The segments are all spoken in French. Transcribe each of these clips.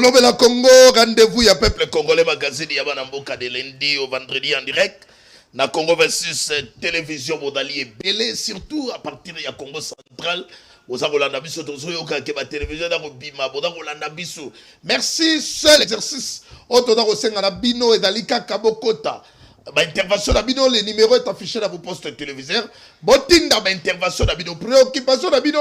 Tolobela Congo, rendez-vous, il y a peuple congolais magazine, il y a Banamboka de lundi au vendredi en direct. Na Congo 26 télévision modali et belé, surtout à partir de Congo central. Aux Arolandabiso, Tozoyoka, qui va télévision d'Arobima, Bodarolandabiso. Merci, seul exercice. Otoda Senga Bino et Dalika Kabokota. Intervention d'Abino, le numéro est affiché dans vos postes téléviseurs. Botinda, intervention d'Abino, préoccupation d'Abino.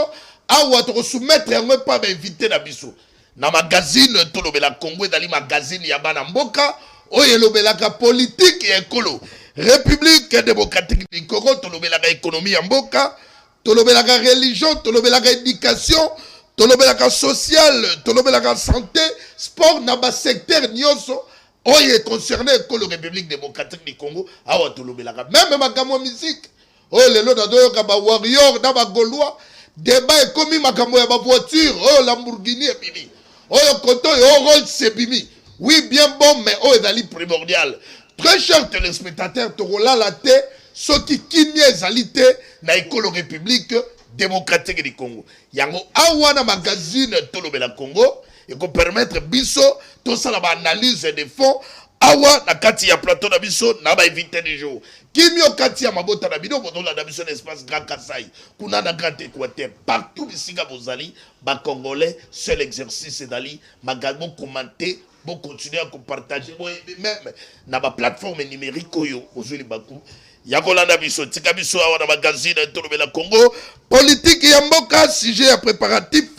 Awa, te soumettre, on ne peut pas inviter d'Abiso. Na magazine, Tolobela Congo, dans le magazine Yabana Mboka, Oyelobela politique et écolo. République démocratique du Congo, Tolobela économie Mboka, Tolobela religion, Tolobela éducation, Tolobela social, Tolobela santé, sport, Naba secteur Nyoso, Oye concerné écolo République démocratique du Congo, Awa Tolobela. Même Magamo musique, oh le lot d'Adoyo Kaba warrior, Naba Gaulois, débat et commis Magamo Yaba voiture, oh Lamborghini et Bimi. Oh, Koto et Rolls c'est Bimi. Oui, bien bon, mais oh, est primordial. Très chers téléspectateurs, Torola la té, ce qui kimie ezalité na écolo République démocratique du Congo. Yango awana magazine Tolobela Congo et qu'on permettre biso tout ça la analyse des fonds awa na kati ya plateau na biso na ba invité du jour. Kimio kati ya mabota na bido boto la biso l'espace Grand Kasai. Kuna na Grand Équateur partout bisinga bozali ba congolais seul exercice dali magazine commenter. Bon, continuer à partager, même dans ma plateforme numérique, aujourd'hui, Yakolanda Biso, Tika Biso, dans magazine, Tolobela Congo, politique, Yamboka, sujet préparatif,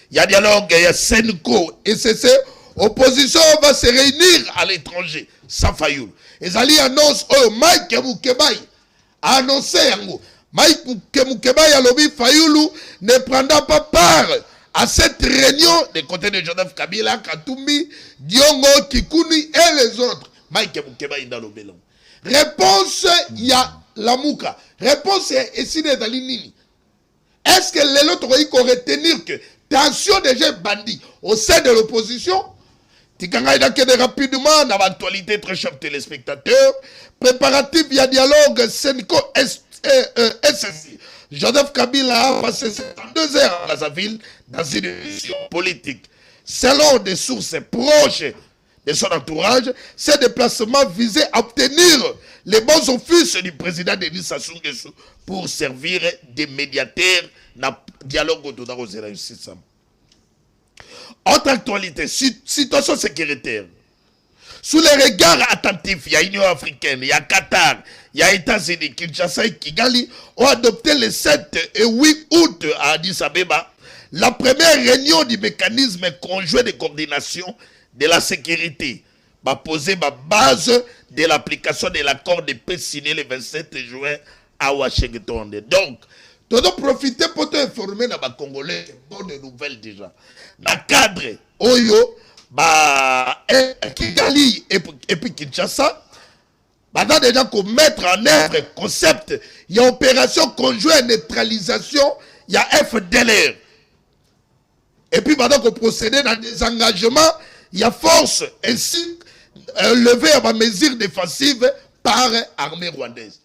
il y a dialogue, il y a Senko, ECC, opposition va se réunir à l'étranger, sans failloul. Et Zali annonce, oh, Mike Moukebaï, a annoncé, Mike Moukebaï, à l'objet Fayoulou, ne prendra pas part à cette réunion des côtés de Joseph Kabila, Katumbi, Diongo, Kikuni et les autres. Mike Mukeba dans le bélon. Réponse, il y a la Mouka. Réponse est ici dans l'Inini. Est-ce que les autres vont retenir que tension des jeunes bandits au sein de l'opposition? Tikanga rapidement dans l'actualité, très chers téléspectateurs. Préparatif, il y a dialogue, Senko SSI. Joseph Kabila a passé 72 heures à Brazzaville dans une émission politique. Selon des sources proches de son entourage, ces déplacements visaient à obtenir les bons offices du président Denis Sassou Nguesso pour servir des médiateurs dans le dialogue autour de la justice. Autre actualité, situation sécuritaire. Sous les regards attentifs, il y a Union africaine, il y a Qatar, il y a États-Unis, Kinshasa et Kigali ont adopté le 7 et 8 août à Addis Abeba la première réunion du mécanisme conjoint de coordination de la sécurité. Va poser ma base de l'application de l'accord de paix signé le 27 juin à Washington. Donc, nous devons profiter pour t'informer dans les Congolais, bonne nouvelle déjà. Dans le cadre, Oyo, Kigali et puis Kinshasa, maintenant déjà qu'on mettre en œuvre concept, il y a opération conjointe neutralisation, il y a FDLR. Et puis maintenant qu'on procède dans des engagements, il y a force ainsi levée à ma mesure défensive par l'armée rwandaise.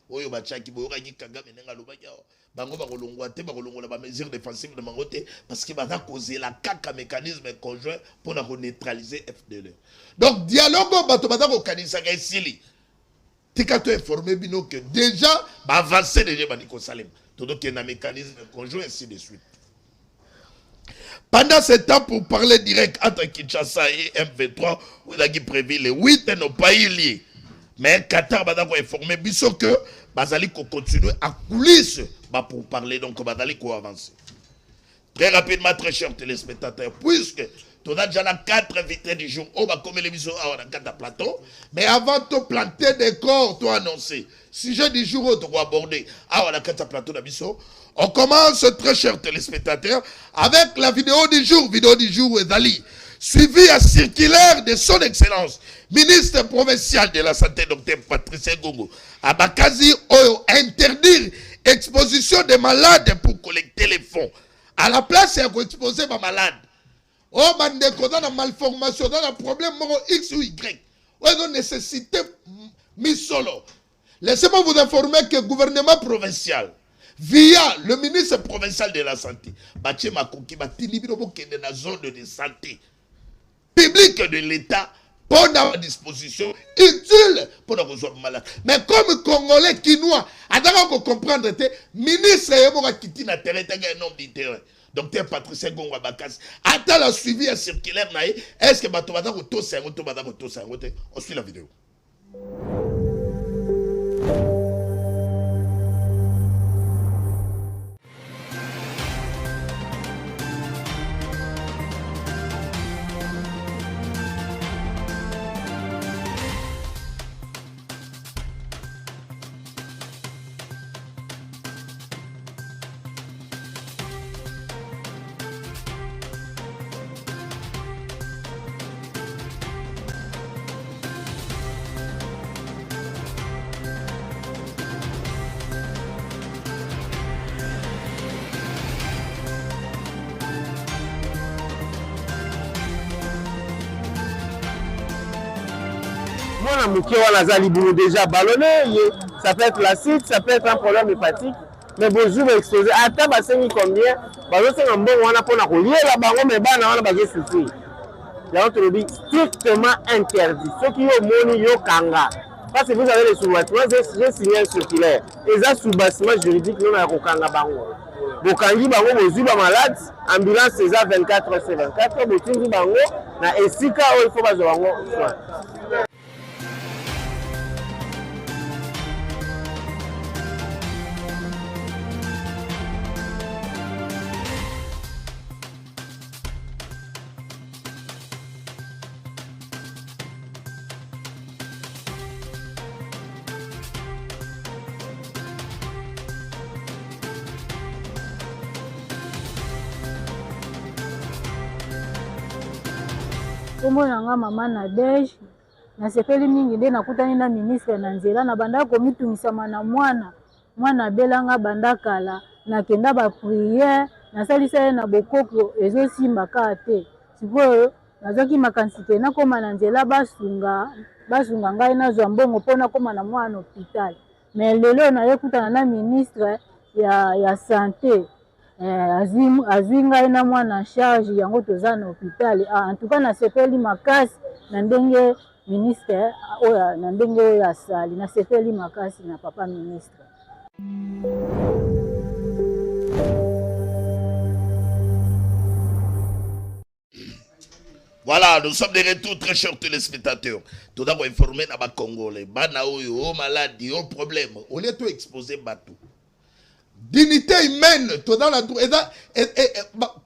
Bango bakolongwa te bakolongola ba mesure défensive de mangote parce que va causer la caca mécanisme conjoint pour neutraliser FDLR. Donc dialogue bato bata ko kanisa ka isili. Tika to informer bino que déjà ba avancer déjà ba Nico Salem. Todo que na mécanisme conjoint ainsi de suite. Pendant ce temps, pour parler direct entre Kinshasa et M23, où il a prévu les 8 n'ont pas eu lieu. Mais Qatar va informer biso que Bazali continue à coulisses pour parler, donc Bazali avancer. Très rapidement, très chers téléspectateurs, puisque tu as déjà 4 invités du jour, on va comme les bisous à 4 plateaux, mais avant de planter des corps, tu as annoncé, sujet du jour, tu vas aborder à 4 plateaux d'Abisso. On commence, très chers téléspectateurs, avec la vidéo du jour Ezali, suivi à circulaire de son excellence, ministre provincial de la santé, Dr Patrice Gongo, à Bakazi, interdire exposition des malades pour collecter les fonds. À la place, il y a exposer ma malade. Oh, bandeko, dans la malformation, dans le problème X ou Y. Oh, il y a une nécessité mise solo. Laissez-moi vous informer que le gouvernement provincial, via le ministre provincial de la santé, Baché Makoki, Batilibi, dans la zone de santé. public de l'État pour la disposition utile pour la rejoindre malade. Mais comme Congolais, Kinois, à comprendre que ministre est quitté la terre, un homme du terrain. Docteur Patricia Gongwa Bakas, attends la suivi à circulaire, est-ce que Batomada ou Tosa, on suit la vidéo. Moi, on déjà ballonné, ça peut être l'acide, ça peut être un problème hépatique, mais bonjour, exposé. Attends, c'est combien? C'est un bon, on a pour la rouler là-bas, mais on a pas souffrir. Là, on te le dit strictement interdit. Ceux qui ont moni, yo kanga. Parce que vous avez les sous-bâtiments, j'ai signé un circulaire. Et ça, sous-bâtiment juridique, nous avons kanga bango. Bokangi bango, bozuba malade, ambulance, c'est ça 24h/24, botingi bango, na esika, il faut pas bango soin. Kombo nanga mama Nadege nasepeli mingi nde nakutani na ministre na nzela na banda komitungisama na mwana belanga banda kala nakenda ba prière nasalisa ye na bokoko ezosimba ka te sikoyo nazaki makansite nakoma na nzela basunga ngai nazwa mbongo mpona koma na mwana hôpital mais lelo naye kutana na ministre ya santé azwi ngai na mwana charge yango toza na hôpital. En tout cas nasepeli makasi na ndenge ministre oyo na ndenge oyo asali nasepeli makasi na papa ministre. Voilà, nous sommes de retour, très chers téléspectateurs. Tout d'abord informer na ba Congolais, bana oyo maladie, au problème, au lieu de exposer bateau. Dignité humaine, tout dans la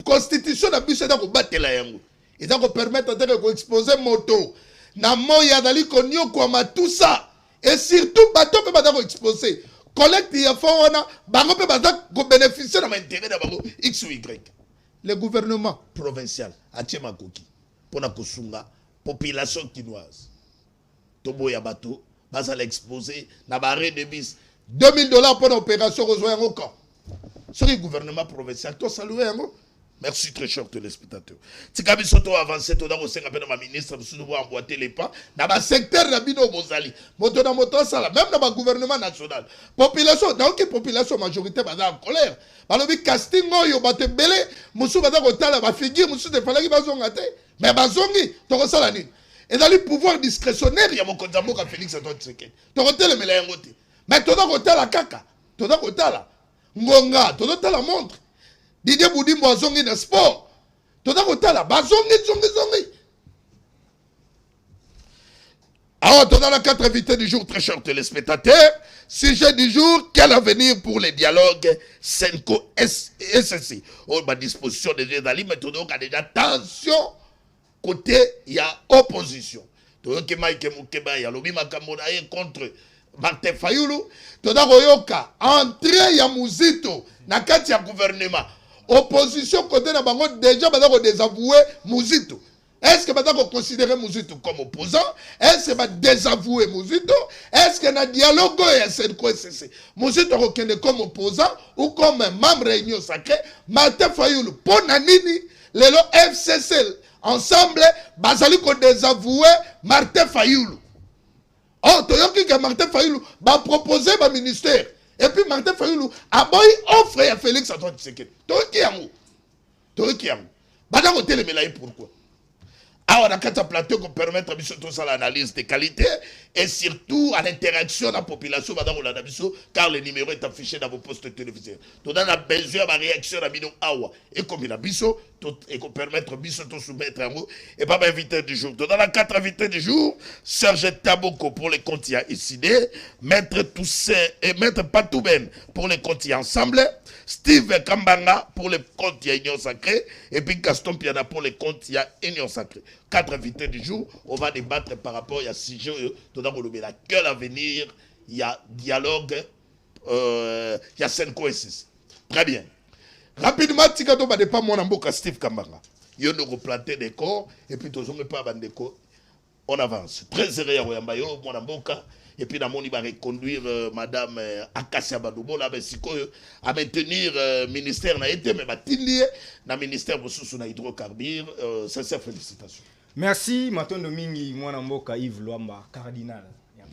constitution de bus est battre la yango. Et ça permettre de exposer moto. Na moya dali konyo kwa tout ça. Et surtout bateau que badako exposer. Collecte ya fona, bango pe badako bénéficier de l'intérêt de bango X ou Y. Le gouvernement provincial a tchema koki pour na kosunga population kinoise. Tobo ya bateau, bazal exposer na barré de bis. $2000 pour l'opération rejoindre au camp. C'est le gouvernement provincial. Toi, saluez. Merci très cher téléspectateur. Si vous avez avancé, vous avez un ministre, vous avez emboîté les pas. Dans le secteur de Bino Bozali, même dans le gouvernement national. Population, dans la population majorité, est en colère. Dans le casting, il y a des belé, monsieur va dans la figure, monsieur de Falaki Bazongate. Mais Bazongi, tu as ça la nuit. Et dans le pouvoir discrétionnaire, il y a mon condamné à Félix Antoine Tshisekedi. Tu as le mélangoté. Mais tu as la caca, tu as la ngonga, tu as la montre. Didier Boudimbo a zongi dans sport. Tu as la zongi. Alors, tu as la 4 invités du jour, très chers téléspectateurs. Sujet du jour, quel avenir pour les dialogues Senko SSC. On a disposition des deux d'Ali, mais tu as déjà tension côté, il y a opposition. Tu as Mike Moukeba, il y a Lobi Makamonaye contre Martin Fayoulou, toda koyoka entrée ya Muzito na kati ya gouvernement. Opposition côté na bango déjà badako désavouer Muzito. Est-ce que badako considérer Muzito comme opposant? Est-ce que ba désavouer Muzito? Est-ce que na dialogue ya Senko SSC Muzito rekende comme opposant ou comme membre réunion sacrée? Martin Fayoulou pona nini lelo FCC ensemble bazali ko désavouer Martin Fayoulou? Oh, tu as Martin Fayoulou va proposer un ministère. Et puis Martin Fayoulou a offre à Félix Antoine Tshisekedi. Tu as qui est. Badako tele melaye pourquoi? on a quatre plateaux qui permettent à tout ça l'analyse de qualité et surtout à l'interaction de la population car le numéro est affiché dans vos postes télévisés. Tout on a besoin de réaction à Bino Awa et comme il a biso et qu'on permettre biso de soumettre un mot et pas invité du jour. Tout on a 4 invités du jour. Serge Taboko pour les comptes ICD, Maître Toussaint et Maître Patouben pour les comptes ensemble, Steve Kambanga pour les comptes Union Sacrée et puis Gaston Piana pour les comptes Union Sacrée. 4 invités du jour, on va débattre par rapport à ce sujet. Tout dans le la gueule à venir, il y a dialogue, il y a 5 et 6. Très bien. Rapidement, Tikato va pas mon amboka Steve Kambanga. Il y a nous replanter des corps et puis tous on pas bandeko. On avance. Très heureux à Oyambayo, mon amboka. Et puis, dans mon il va reconduire Madame Akassia Badoubo, là, à maintenir le ministère, mais dans ministère de hydrocarbures. Sincères félicitations. Merci, Maton Domingi, mon amboka Yves Luamba, cardinal.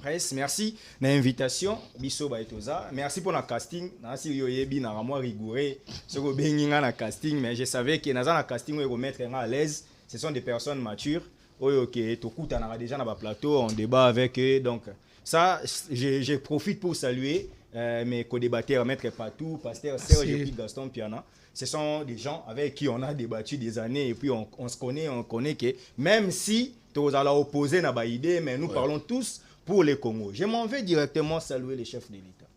Presse, merci de l'invitation. Biso Baetoza. Merci pour le casting. Merci Yoyebi, na vraiment rigoureux. Ce que Benginga na casting, mais je savais que dans le casting, on va mettre à l'aise. Ce sont des personnes matures. Ok, Tokuta on a déjà dans le plateau, on débat avec eux. Donc, ça, je profite pour saluer mes co-débatteurs, Maître Patou, Pasteur Serge et Gaston Piana. Ce sont des gens avec qui on a débattu des années et puis on se connaît, on connaît que même si tu as opposé à ma idée, mais nous parlons tous pour les Congo. Je m'en vais directement saluer les chefs de l'État.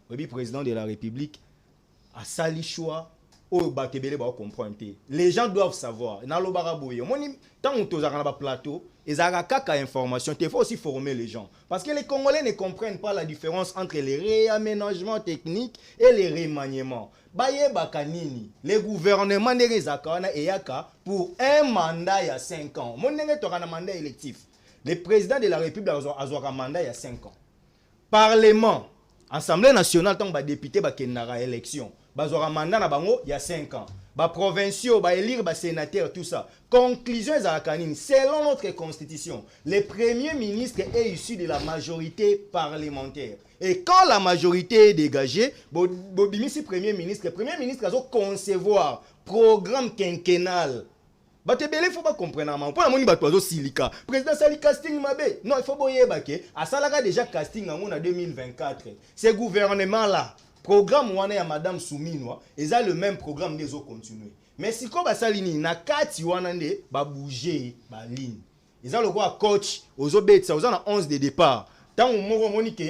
Le président de la République a sali choix. Les gens doivent savoir. Tant que tu as un plateau, ils ont une information. Il faut aussi former les gens. Parce que les Congolais ne comprennent pas la différence entre les réaménagements techniques et les remaniements. Les gouvernements de Rezakana et Yaka pour un mandat il y a 5 ans. Mon un mandat électif. Le président de la République a un mandat il y a 5 ans. Parlement, Assemblée nationale, tant que député, il y a élection. Bazora mandat na bango il y a 5 ans. Ba provinciaux, ba élire ba sénateur, tout ça. Conclusion Zarakanine, selon notre constitution, le premier ministre est issu de la majorité parlementaire. Et quand la majorité est dégagée, Bobimisi premier ministre a concevoir programme quinquennal. Batebele faut pas comprendre pour la moni batwazo silika. Président sali casting mabe. Non, il faut boyer baké. A salaga déjà casting en 2024. Ce gouvernement là programme wana ya madame Souminwa, ils ont le même programme des autres continuer. Mais si ko basalini na kati wana nde ba bouger ba ligne. Ils ont le droit coach aux obets ça, ils ont 11 de départ. Tant on moni que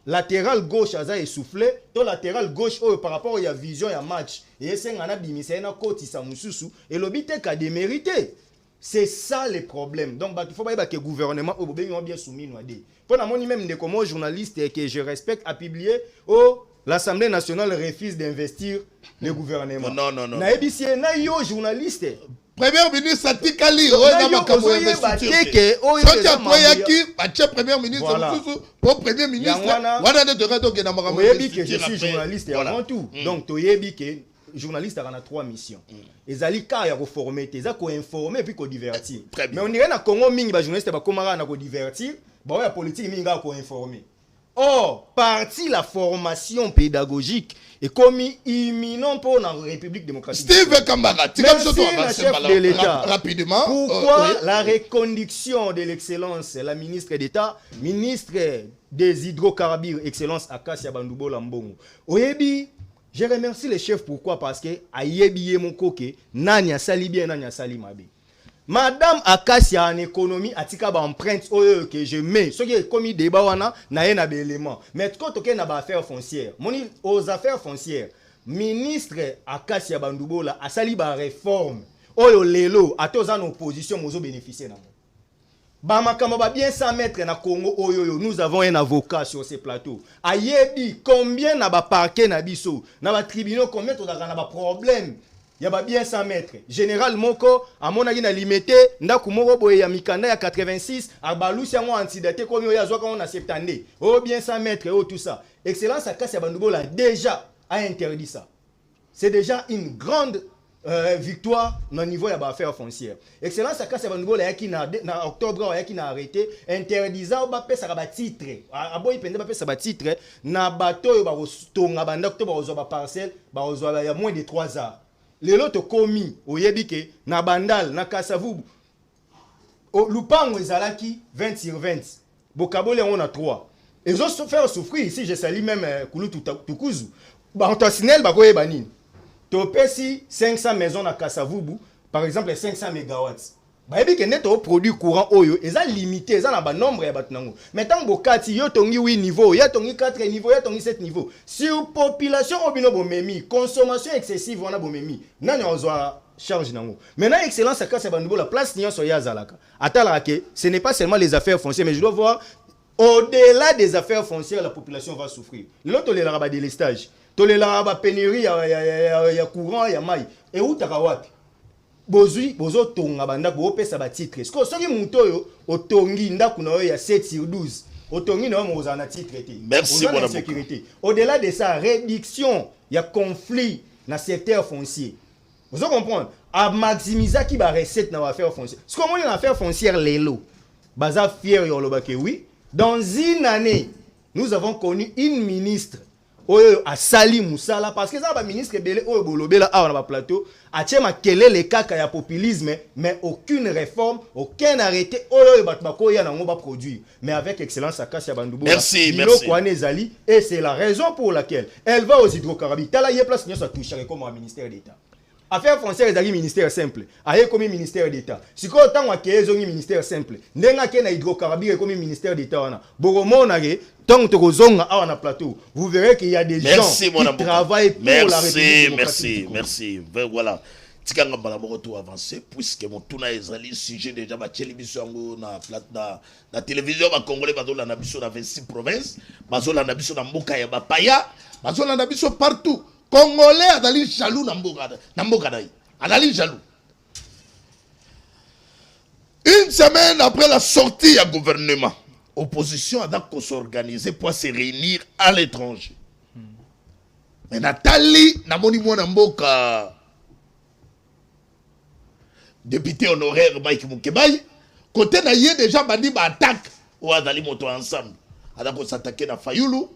latéral gauche a essoufflé, to latéral gauche par rapport à vision ya match. Et c'est ngana bimisa na koti sa mususu et l'obité ka démérité. C'est ça le problème. Donc il faut pas que le gouvernement au bien soumis nous dé. Pour la moni même des comme journaliste que je respecte a publié l'Assemblée nationale refuse d'investir le gouvernement. Non. Na ebisi na yo journaliste. Premier ministre Atikali, premier ministre pour premier ministre. Que je suis journaliste avant tout. Donc toyebi que journaliste a 3 missions. Ezali ka ya reformer, eza ko informer puis ko divertir. Mais on dirait na Congo mingi ba journaliste ba komara na ko divertir, ba ya politique mingi ko informer. Or, partie la formation pédagogique est commis imminent pour la République démocratique. Steve Kambanga, merci le chef de l'État. Rapidement. Pourquoi la reconduction de l'excellence, la ministre d'État, ministre des hydrocarbures, excellence Akassia Bandoubo Lambongo. Oyebi, je remercie les chefs. Pourquoi? Parce que Ayebi mon koke, nanya sali bien, nanya sali mabe. Madame Akassia en économie atika ba empreinte que je mets ce qui est commis débat wana na yena be élément mais quand toke na ba affaires foncières moni aux affaires foncières ministre Akassia Bandoubo la asali ba réforme oyo lelo atoza en opposition mozo bénéficier na ba makamba ba bien 100 mètres na Congo oyo nous avons un avocat sur ce plateau ayebi combien na ba parquet na biso na ba tribunaux combien to na ba problème. Il y a bien 100 mètres. Général Moko, à mon avis, limité, ndaku moko boye ya mikanda ya 86, à balusi ya moi antidaté comme yo ya zoka on a 70. Oh bien 100 mètres, oh tout ça. Excellence Akassia Bandoubo là déjà a interdit ça. C'est déjà une grande victoire au niveau de l'affaire foncière. Excellence Akassia Bandoubo là qui na octobre ya qui na arrêté interdisant ba pesa ba titre. Aboyi pende ba pesa ba titre na bato yo ba tonga banda octobre ba ba parcelle ba ozwa ya moins de 3 ans. Les lots commis au Yébike, na Bandal, na Kassavubu. Lupango ezalaki 20 sur 20. Bokabole on a 3. Et ils ont fait souffrir ici, je salue même Koulou Tukuzu. Bantosinel bakoye banine. Topesi 500 maisons à Kasavubu, par exemple 500 mégawatts. Bayebi que net au produit courant oyo, eza limité, eza na ba nombre ya batunango. Maintenant bokati yo tongi 8 niveaux, ya tongi 4 niveaux, ya tongi 7 niveaux. Sur population obino bomemi, consommation excessive wana bomemi. Nani ozwa charge nango. Maintenant excellence akasa bandubo la place nyonso ya zalaka. Atala ke ce n'est pas seulement les affaires foncières, mais je dois voir au-delà des affaires foncières la population va souffrir. L'autre les ba délestage. Tolela ba pénurie ya courant ya mai. Et où takawapi? Bozo tonga banda bo pesa ba titre. Est-ce que soki muto yo otongi ndaku na yo ya 7 sur 12. Otongi na mo na titre té. Merci mon sécurité. Au-delà de ça, réduction ya conflit na secteur foncier. Vous comprenez? À maximiser qui ba recette na affaire foncière. Ce qu'on dit dans affaire foncière lelo. Baza fier yo lobake oui. Dans une année, nous avons connu une ministre oyo a sali musala parce que ça ba ministre belé oyo bolobela awa na ba plateau a tchema kelé les kaka ya populisme mais aucune réforme aucun arrêté oyo bat bakoya na ngoba produire mais avec excellence akasi ya bandubo merci kwane zali et c'est la raison pour laquelle elle va aux hydrocarbures tala ye place nyoso toucher comme un ministère d'état. Affaires foncières ezali ministère simple aye comme ministère d'état siko tango akezo ngi ministère simple ndenga ke na hydrocarbures comme ministère d'état wana boromona ke tant que awa na plateau vous verrez qu'il y a des gens qui travaillent pour la République. Merci. Voilà. Tikanga bala moko avancer puisque mon tuna ezali sujet déjà ba télévision na télévision ba congolais bazola na biso na 26 provinces bazola na biso na mboka ya bapaya bazola na biso partout. Congolais adali jaloux na mboka dai. Adali jaloux. Une semaine après la sortie du gouvernement, l'opposition a d'accord s'organiser pour se réunir à l'étranger. Mais Nathalie Namoni Mwana Mboka, député honoraire Mike Moukebaye, côté na yé déjà bandi ba attaque ou adali moto ensemble. Adako s'attaquer na Fayulu.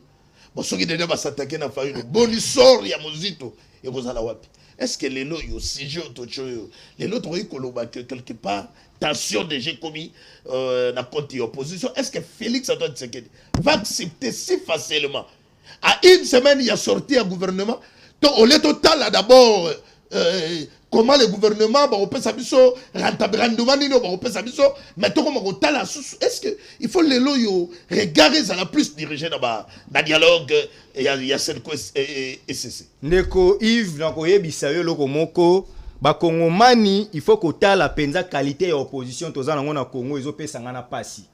Bon, ceux qui déjà s'attaquer na Fayulu. Boni sort ya Mozito et vous allez wapi. Est-ce que les lots yo si je les lots trouvez quelque part tension déjà commis na contre opposition. Est-ce que Félix Antoine Tshisekedi va accepter si facilement à une semaine il a sorti un gouvernement donc au lieu total d'abord comment le gouvernement va repasser sa biso rendement nino va repasser sa biso mais tout comme total est-ce que il faut les lots yo regarder ça la plus dirigé dans dialogue il y a cette et ceci ndeko Yves nako yebisa yo loko moko ba kongomani il faut que ta la penza qualité ya opposition toza nango na Congo ezopesa ngana pasi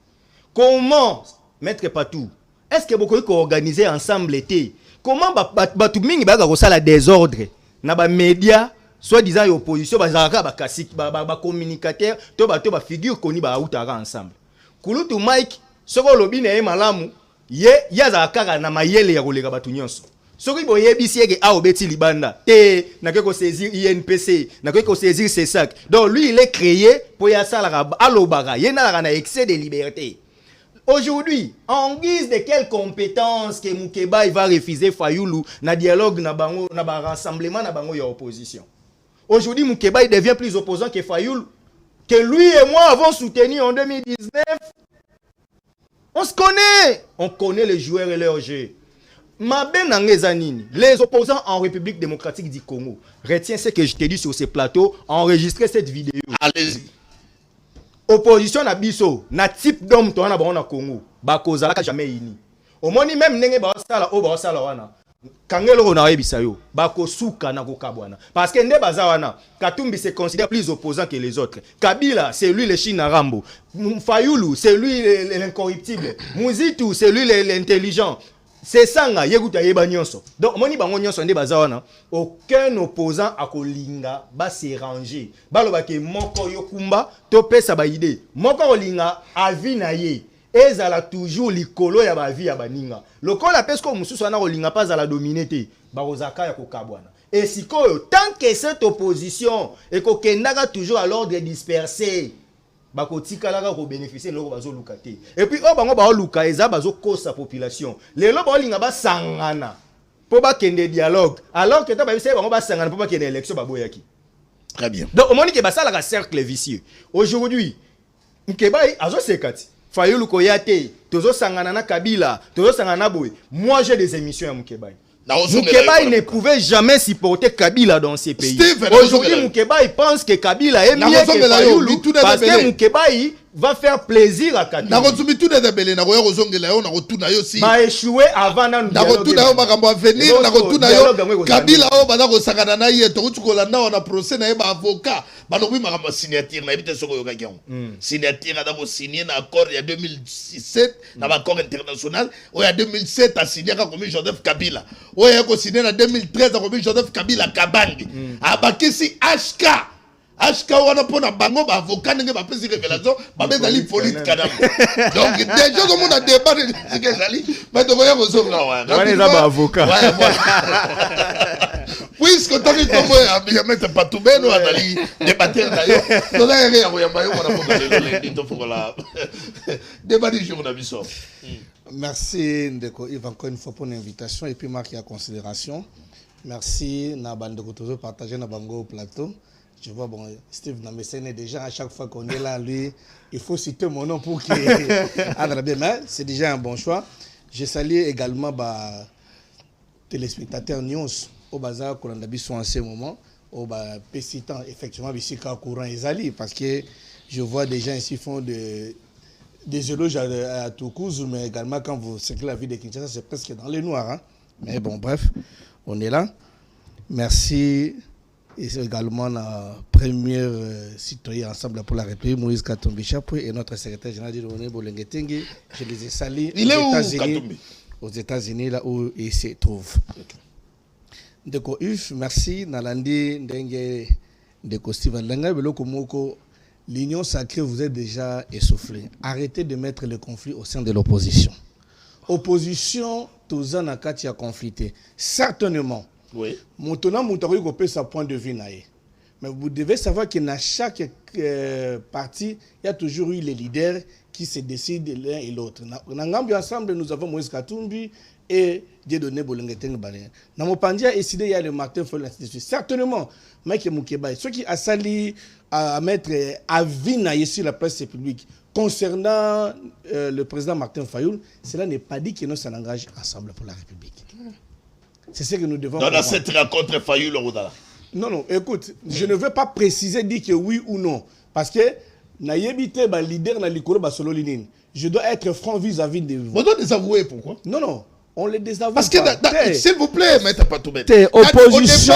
comment mettre partout est-ce que beaucoup ko organiser ensemble été comment batu mingi ba ko sala désordre na ba média soit disant opposition bazaka ba kasiki ba communicateur to ba figure koni ba utaka ensemble kulutu Mike soko lobi na malamu ye yaza kaka na mayele ya koleka batu nyonso soki boyebisi eke a obeti libanda te na ko saisir INPC na ko saisir CESAC donc lui il est créé pour ya sala alobaka ye na excès de liberté. Aujourd'hui, en guise de quelles compétences que Moukebaye va refuser Fayulu na dialogue na bango na ba rassemblement na bango ya opposition. Aujourd'hui, Moukebaye devient plus opposant que Fayulu, que lui et moi avons soutenu en 2019. On se connaît. On connaît les joueurs et leurs jeux. Les opposants en République démocratique du Congo. Retiens ce que je t'ai dit sur ces plateaux. Enregistrez cette vidéo. Allez-y. Opposition na biso, na type d'homme to wana ba na Congo. Ba kozala ka jamais ini. Omoni même ndenge ba sala o ba sala wana. Kangelo na yebisa yo. Ba ko suka na ko kabwana. Parce que nde baza wana, Katumbi se considère plus opposant que les autres. Kabila, c'est lui le China Rambo. Fayulu, c'est lui l'incorruptible. Muzitu, c'est lui l'intelligent. C'est ça yeguta yeba nyonso. Donc moni bango nyonso nde baza wana, aucun opposant akolinga ba se ranger. Baloba ke moko yokumba to pesa ba idée. Moko olinga avi na ye. Ezala toujours likolo ya ba vie ya baninga. Lokola pesko mususu ana olinga pas ala dominete. Ba ozaka ya kokabwana. Et sikoyo tant que cette opposition et kokendaka toujours à l'ordre dispersé. Bakotikalaka ko bénéficier loko bazo lukate. Et puis o bango ba luka eza bazo kosa population. Lelo ba linga ba sangana. Po ba kende dialogue. Alors que ta ba bise bango ba sangana po ba kende élection ba boyaki. Très bien. Donc au moment que ba sala ka cercle vicieux. Aujourd'hui, Mkebai azo sekati Fayulu koyate tozo sangana na Kabila tozo sangana na Boy. Moi j'ai des émissions à Mkebai. Moukébaï ne pouvait jamais supporter Kabila dans ces pays. Aujourd'hui, Moukébaï pense que Kabila est mieux que Fayulu parce que Moukébaï va faire plaisir à Kabila. Ma échoué avant dans le Kabila avocat. Signature a signé un accord il y a 2017 dans l'accord international. Il y a 2007 a signé comme Joseph Kabila. Il y a signé en 2013 comme Joseph Kabila Kabangi. Abakisi HK. HK wana pona bango ba avocat nge ba pesi révélation ba bezali politique kadam. Donc déjà comme on a débat de ce que jali, mais donc ya kozonga wana. Wana za ba avocat. Puisque tant que tu vas mettre pas tout bien, nous allons débattre d'ailleurs. Nous allons débat du jour, merci Ndeko Yves encore une fois pour l'invitation et puis marquer la considération. Merci Nabandeko de partager Nabango au plateau. Je vois, bon, Steve Namessene déjà, à chaque fois qu'on est là, lui, il faut citer mon nom pour qu'il mais c'est déjà un bon choix. Je salue également téléspectateurs News au bazar qu'on a besoin en ce moment, au pécitant effectivement ici courant Ezali, parce que je vois des gens ici font des éloges à Toukouz, mais également quand vous circulez la ville de Kinshasa, c'est presque dans les noirs. Hein? Mais bon, bref, on est là. Merci. Et c'est également la première citoyen ensemble pour la République, Moïse Katumbi Chapoué, et notre secrétaire général de l'ONU, Bolengetengue. Je les ai salués aux États-Unis, là où il se trouve. Ndeko Uf, merci. Nalandi Ndenge Ndeko Steve Lenga, l'union sacrée vous est déjà essoufflée. Arrêtez de mettre le conflit au sein de l'opposition. Opposition, tous en akati a conflité. Certainement. Oui. Maintenant, Moutaroui peut sa point de vue. Mais vous devez savoir que dans chaque parti, il y a toujours eu les leaders qui se décident l'un et l'autre. Dans ensemble, nous avons Moïse Katumbi et Dieudonné Bolengeteng Balé. Dans mon pandia, il y a le Martin Fayulu. Certainement, Mike Moukébaï, ceux qui a sali à mettre avis sur la presse publique concernant le président Martin Fayulu, cela n'est pas dit que nous s'en engage ensemble pour la République. C'est ce que nous devons dans cette rencontre Fayulu Rodala. Non, écoute, je ne veux pas préciser dire que oui ou non. Parce que je dois être franc vis-à-vis de vous. On doit désavouer, pourquoi? Non, on les désavoue. Parce que, s'il vous plaît, mettez pas tout bête. Opposition,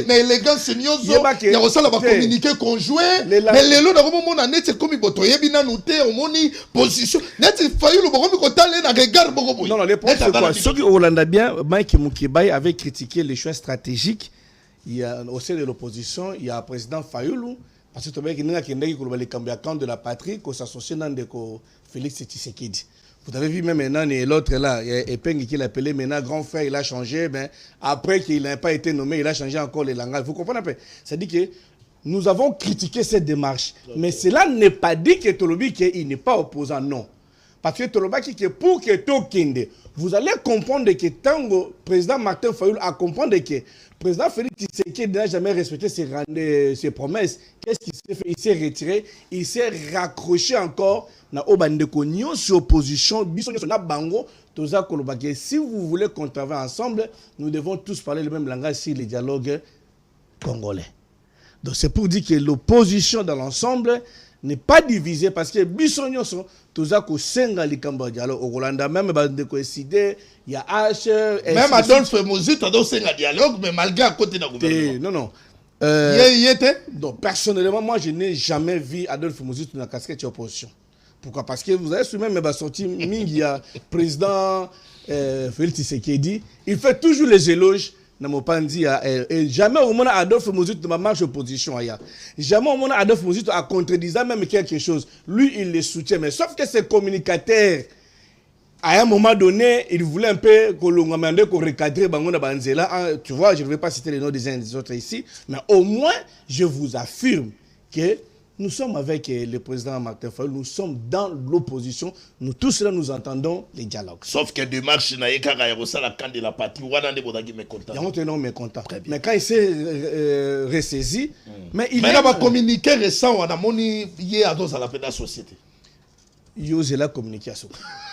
l'élégance, il y a aussi la communiqué conjoint, mais les lots de net, c'est comme il y a bien noté, on a position. Net, il faut le non, les problèmes, c'est quoi? Ceux qui Hollande bien, Mike Moukébaï avait critiqué les choix stratégiques. Il y a au sein de l'opposition, il y a le président Fayulu. Parce que tu vois qu'il y a les cambiacans de la patrie qui s'associent dans Félix Tshisekedi. Vous avez vu même maintenant l'autre là, Epeng qui l'appelait maintenant grand frère, il a changé, mais après qu'il n'a pas été nommé, il a changé encore les langages. Vous comprenez un peu? C'est-à-dire que nous avons critiqué cette démarche, mais cela n'est pas dit que Tolobi qu'il n'est pas opposant, non. Parce que Tolobi qui pour que Tokende, vous allez comprendre que Tango, président Martin Fayulu a compris que le président Félix Tshisekedi n'a jamais respecté ses promesses. Qu'est-ce qu'il s'est fait? Il s'est retiré, il s'est raccroché encore na Obandeko Nyon sur opposition. Si vous voulez qu'on travaille ensemble, nous devons tous parler le même langage sur les dialogues congolais. Donc c'est pour dire que l'opposition dans l'ensemble n'est pas divisée parce que Bissonio sont tous à Kosenga Likamba dialogue au Rwanda même de coïncider il y a H même Adolphe Mouzit a donc un dialogue mais malgré à côté d'un gouvernement. Non. Il était. Donc personnellement moi je n'ai jamais vu Adolphe Mouzit dans la casquette d'opposition. Pourquoi? Parce que vous avez su même sorti Mingia président Félix Tshisekedi, il fait toujours les éloges. Et jamais au moment Adolphe Mouzit ne marche opposition. Jamais au moment Adolphe Mouzit a contredisant même quelque chose. Lui, il les soutient. Mais sauf que ses communicateurs, à un moment donné, il voulait un peu qu'on recadre Bango Banzela. Tu vois, je ne vais pas citer les noms des uns et des autres ici. Mais au moins, je vous affirme que Nous sommes avec le président Martin Fayulu, nous sommes dans l'opposition, nous tous là nous entendons les dialogues. Sauf que démarche n'a pas la camp de la partie, on a des mécontents. Il y a un homme mécontent. Mais quand il s'est ressaisi, mais il a communiqué récent, on a moni hier à la peine de la société. Il a communiqué à ça.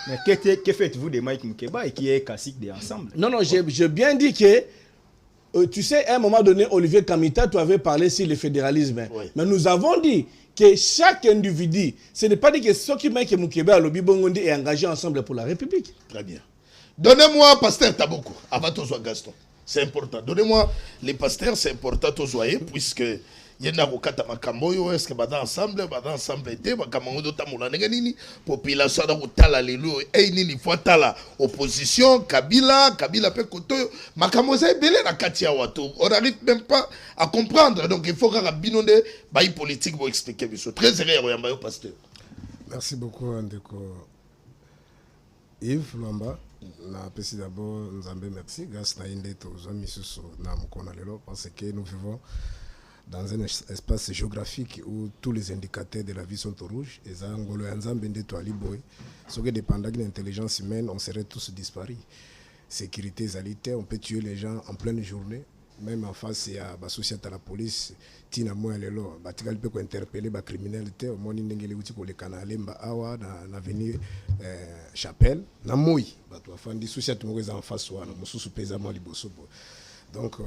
Mais que faites-vous de Mike Mukeba et qui est classique des ensembles? Non, j'ai bien dit que tu sais, à un moment donné, Olivier Kamita, tu avais parlé sur le fédéralisme. Oui. Mais nous avons dit que chaque individu, ce n'est pas dit que ceux qui mettent Mukeba à l'Obi Bongondi est engagé ensemble pour la République. Très bien. Donnez-moi, pasteur Taboko, avant de toi, Gaston. C'est important. Donnez-moi les pasteurs, c'est important de toi, puisque il y a un makambo, est-ce que bada ensemble était, makambo d'otamula nini, population d'otala lelo, et nini fois opposition, Kabila pe koto, makambo c'est belé la katia wato. On n'arrive même pas à comprendre, donc il faut que rabinonde bail politique pour expliquer ça. Très sérieux, yamba pasteur. Merci beaucoup Andeko Yves Lwamba. Na pesi d'abord Nzambe merci grâce na inde to zami susu na mkona lelo parce que nous vivons dans un espace géographique où tous les indicateurs de la vie sont au rouge. Et ça, Ngolo Nzambe ndeto aliboy. Ce qui dépendait de l'intelligence humaine, on serait tous disparus. Sécurité, égalité, on peut tuer les gens en pleine journée. Même en face, il y a la société à la police. Tina moi lelo, batikali peut interpeller les criminels. Au moins, il y a les canaux, awa na avenue Chapelle, na moi. Bato afandi société moi en face wa na mususu pesamment liboso. Donc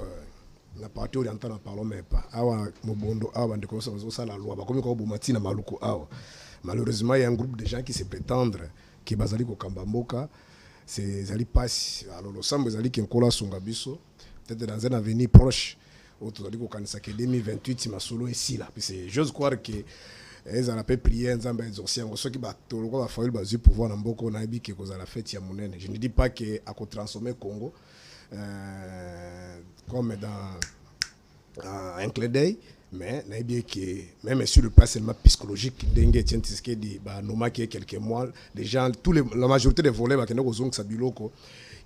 na parti oriental na parlons même pas. Awa mobondo awa ndeko ça la loi. Ba comme ko bomati na maluko awa. Malheureusement, il y a un groupe de gens qui se prétendent qui bazali ko kambamboka. C'est zali passe. Alors le sambo zali qui nkola songa biso. Peut-être dans un avenir proche, où tu as dit que 2028, c'est ma solo ici là. J'ose croire que ils ont appelé prier, ils ont exorcisé, ceux qui ont fallu pouvoir dans beaucoup na bi que la fête ya monene. Je ne dis pas que à transformer Congo comme dans un clin d'œil, mais bien que même sur le plan seulement psychologique, dengue tient ce qui dit bah noma qui quelques mois, les gens la majorité des volets bah qui n'ont pas sabiloko.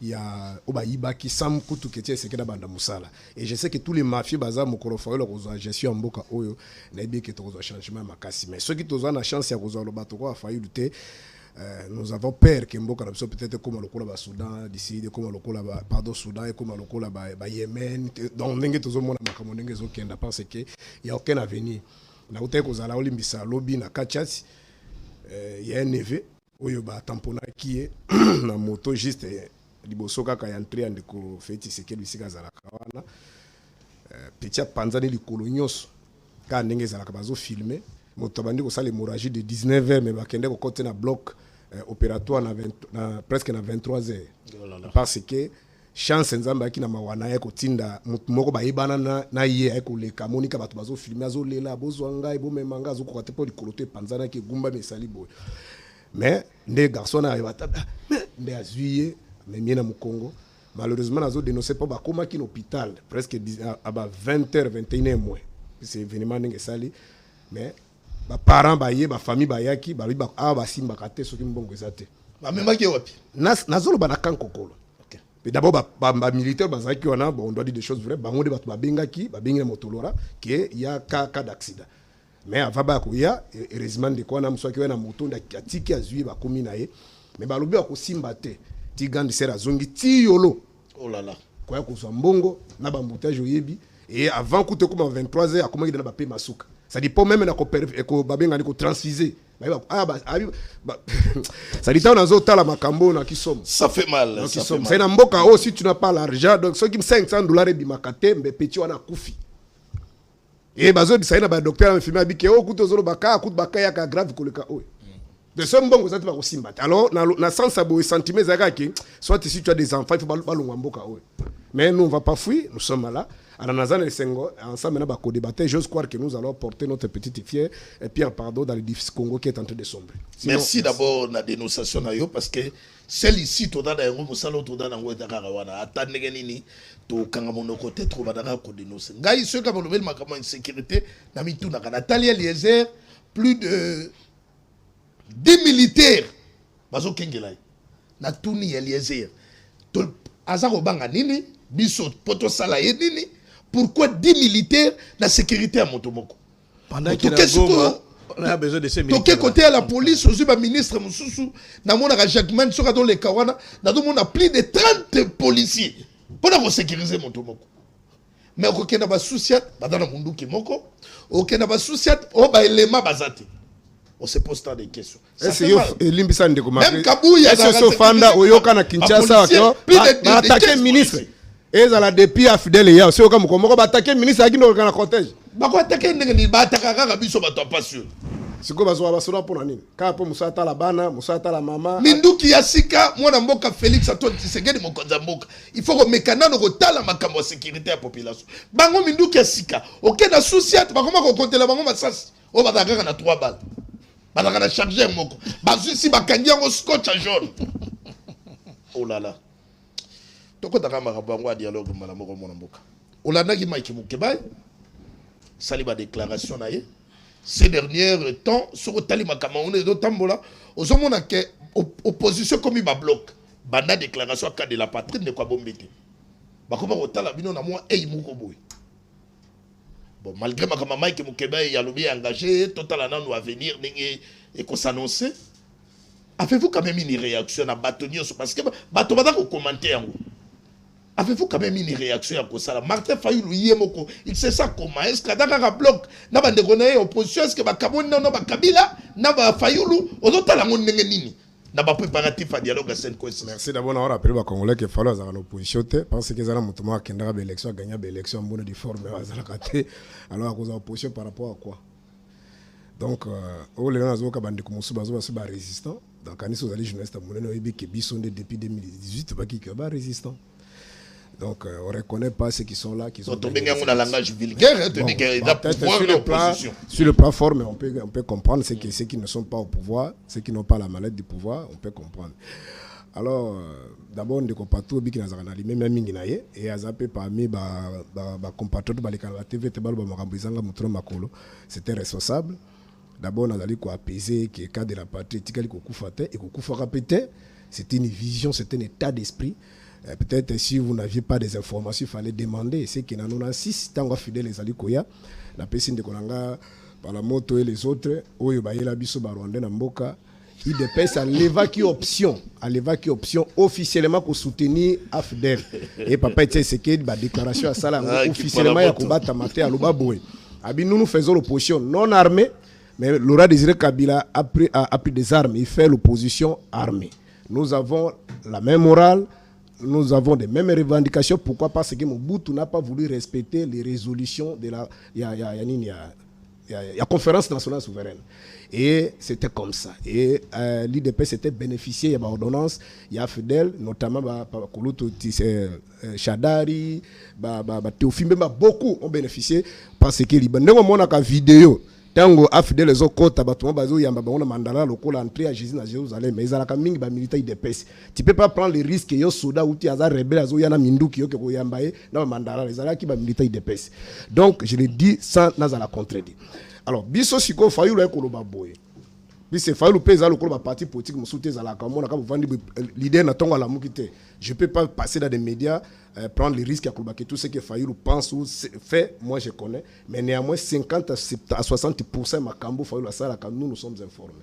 Il y a Obaïba qui sam kutu ketie sekeda banda musala et je sais que tous les mafieux baza mokorofa leur ozo gestion mboka oyo na bien que tozo changement makasi mais ceux qui tozo na chance ya kozo lo bato ko failli lutter nous avons peur que mboka na peut-être comme le kola ba Soudan d'ici comme le kola ba pardon Soudan et comme le kola ba Yémen donc ndenge tozo mona makamo ndenge zo kenda parce que il y a aucun avenir na uté ko zala olimbisa lobby na Kachati il y a un neveu oyo ba tampona qui est na moto juste liboso kaka ya entrée andeko feti sekeli bisika zala kawana petit panzani likolo nyonso ka ndenge zala ka bazo filmer moto bandi ko sala hémorragie de 19h mais bakende ko côté na bloc opératoire na presque na 23h parce que chance nzamba ki na mawana ya ko tinda moko ba yebana na ye ay ko leka monika bato bazo filmer azo lela bozo ngai bo memanga azo ko te po likolo te panzana ki gumba mesali boy mais ndé garçon na yebata ndé azuye mais bien dans mon Congo malheureusement nazo dénoncé pas ba koma ki l'hôpital presque à 20h 21h moins c'est événement ndenge sali mais ba parents ba yé ba famille ba yaki ba ba ba simba kate soki mbongo ezate ba même ki wapi nazo ba na kankokolo OK mais d'abord ba militaire bazaki wana on doit dire des choses vraies bango de ba bengaki ba bengi na motolora que il y a cas d'accident mais avant ba ko ya heureusement de quoi na mswaki wana moto ndaki azui ba komi na ye mais ba lobi ko simba te Tigandi sera zongi tiyolo. Oh là là. Quoi qu'on soit mbongo, na bamboutage oyebi et avant que tu comme 23h à comment il na ba payer masuka. Ça dit pas même na ko babenga ni ko transfuser. Ça dit on a zota la makambo na kisomo. Ça fait mal. Ça fait mal. C'est na mboka oh si tu n'as pas l'argent donc ceux qui me $500 bi makate mbe petit wana kufi. Et bazo di ça na ba docteur me filmer abike oh kuto zolo baka kuto baka ya ka grave koleka oh. De ce mbongo ça va aussi battre alors na sens abo sentiment zakaki soit si tu as des enfants il faut balongwa mboka oyo mais nous on va pas fuir nous sommes là à Nazan et Sengo ensemble na ba ko débattre j'ose croire que nous allons porter notre petite fille et Pierre Pardon dans le défi Congo qui est en train de sombrer. Sinon, merci d'abord na dénonciation na yo parce que celle ici to dans ngo musalo to dans ngo takara wana atandenge nini to kanga mono côté trop badaka ko dénoncer ngai ce ka bolobel makama insécurité na mituna kana Talia Eliezer plus de 10 militaires bazo kengelai na tuni Eliezer to azako banga nini biso poto sala nini pourquoi 10 militaires na sécurité à Motomoko Pendant qu'il y a Goma, on a besoin de ces ministres. Donc, côté à la police, aussi, le ministre Moussoussou, dans mon Jacquemin, sur les Kawana, dans le monde, a plus de 30 policiers pour sécuriser mon tomoko. Mais au Kenya, il y a souci, dans le monde qui est moko, au Kenya, il y a souci, au Bailema Bazate. On se pose tant de questions. Même Kabouya, c'est Fanda, Oyoka, na Kinshasa, attaquer le ministre. Et ça la depuis à Fidèle, il y a aussi au Kamoko, attaquer le ministre, qui nous regarde cortège. Attaquer le ministre, attaquer le ministre, pas sûr. C'est quoi basoa pour nani? Quand pour Moussata la bana, Moussata la maman. Minduki Yasika, moi na mboka Félix Antoine Tshisekedi mokonza mboka. Il faut que mécana no kotala makambo ya sécurité ya population. Bango Minduki Yasika, OK na souciat, ba comment ko compter la bango masasi. O ba daga na 3 balles. Ba daga na charger moko. Ba si ba kandia ngo scotch jaune. Oh là là. Toko daga makambo ya dialogue mala moko mona mboka. Olanda ki Mike Mukeba. Sali ba déclaration na ye. Ces derniers temps, sur le Tali Makamaoune et d'autres tambola, aux hommes qui opposition comme il m'a bloqué. Bana déclaration à cas de la patrie ne quoi bombete. Bah comment au Tala bino na moi et Moukoboui. Bon, malgré ma maman qui Moukeba et Yalobi engagé, total anan ou à venir et qu'on s'annonce. Avez-vous quand même une réaction à bâtonnier parce que bâtonnier au commentaire. Avez-vous quand même une réaction à ça? Martin Fayulu Yemoko, il sait ça comment? Est-ce que Dakar bloc, n'a pas de rené opposition, est-ce que Bakabon n'a pas Kabila, n'a pas Fayulu, aux autres la monde nini? N'a pas préparatif à dialogue à Sainte-Coïs. Merci d'abord d'avoir rappelé aux Congolais qu'il fallait avoir l'opposition, parce que les gens ont gagné l'élection, gagné l'élection, bonne de forme, alors à cause de l'opposition par rapport à quoi? Donc, les gens ont dit que nous sommes résistants. Donc, quand nous sommes jeunesse, nous avons dit que depuis 2018, nous sommes résistants. Donc, on ne reconnaît pas ceux qui sont là. Qui sont un langage vulgaire, sur le plan fort, mais on peut comprendre ceux qui ne sont pas au pouvoir, ceux qui n'ont pas la maladie du pouvoir, on peut comprendre. Alors, d'abord, on est partout, et à zapper parmi les compatriotes, c'était responsable. D'abord, on a dit qu'on apaiser que le cas de la patrie, c'était une vision, c'était un état d'esprit. Peut-être si vous n'aviez pas des informations, il fallait demander. C'est qu'il y en a 6 tant fidèles les alikoya, la personne de Konanga, par la moto et les autres, Oyobaïla Biso Barwande Namboka, il dépêche à l'évacuation officiellement pour soutenir Afdel. Et papa était ce qui est la déclaration à ça officiellement à combattre Maté à Lubaboé. Nous faisons l'opposition non armée, mais Laurent Désiré Kabila a pris des armes. Il fait l'opposition armée. Nous avons la même morale. Nous avons les mêmes revendications. Pourquoi? Parce que Mobutu n'a pas voulu respecter les résolutions de la conférence nationale souveraine. Et c'était comme ça. Et l'IDP s'était bénéficié, il y a une ordonnance, il y a Fidel, notamment Kouloutou Chadari, Théophile, beaucoup ont bénéficié parce que Liban. On a une vidéo. Tango afidèle les autres côtes abattement bazo yamba on a mandala local entrée à Jérusalem mais ils mingi ba militaire IDPS. Tu peux pas prendre les risques yo soda ou tu as rebelle azo yana minduki yo ke ko yambaye na mandala les ala ki ba militaire IDPS. Donc je le dis sans nazala contredire. Alors biso siko Fayulu ko loba boye. Biso Fayulu pesa lokolo ba parti politique musuté za la kamona ka vandi leader na tongo la mukité. Je peux pas passer dans des médias prendre les risques à que tout ce que Fayulu pense ou fait, moi je connais, mais néanmoins 50 à 60% ma cambo Fayulu à ça nous sommes informés.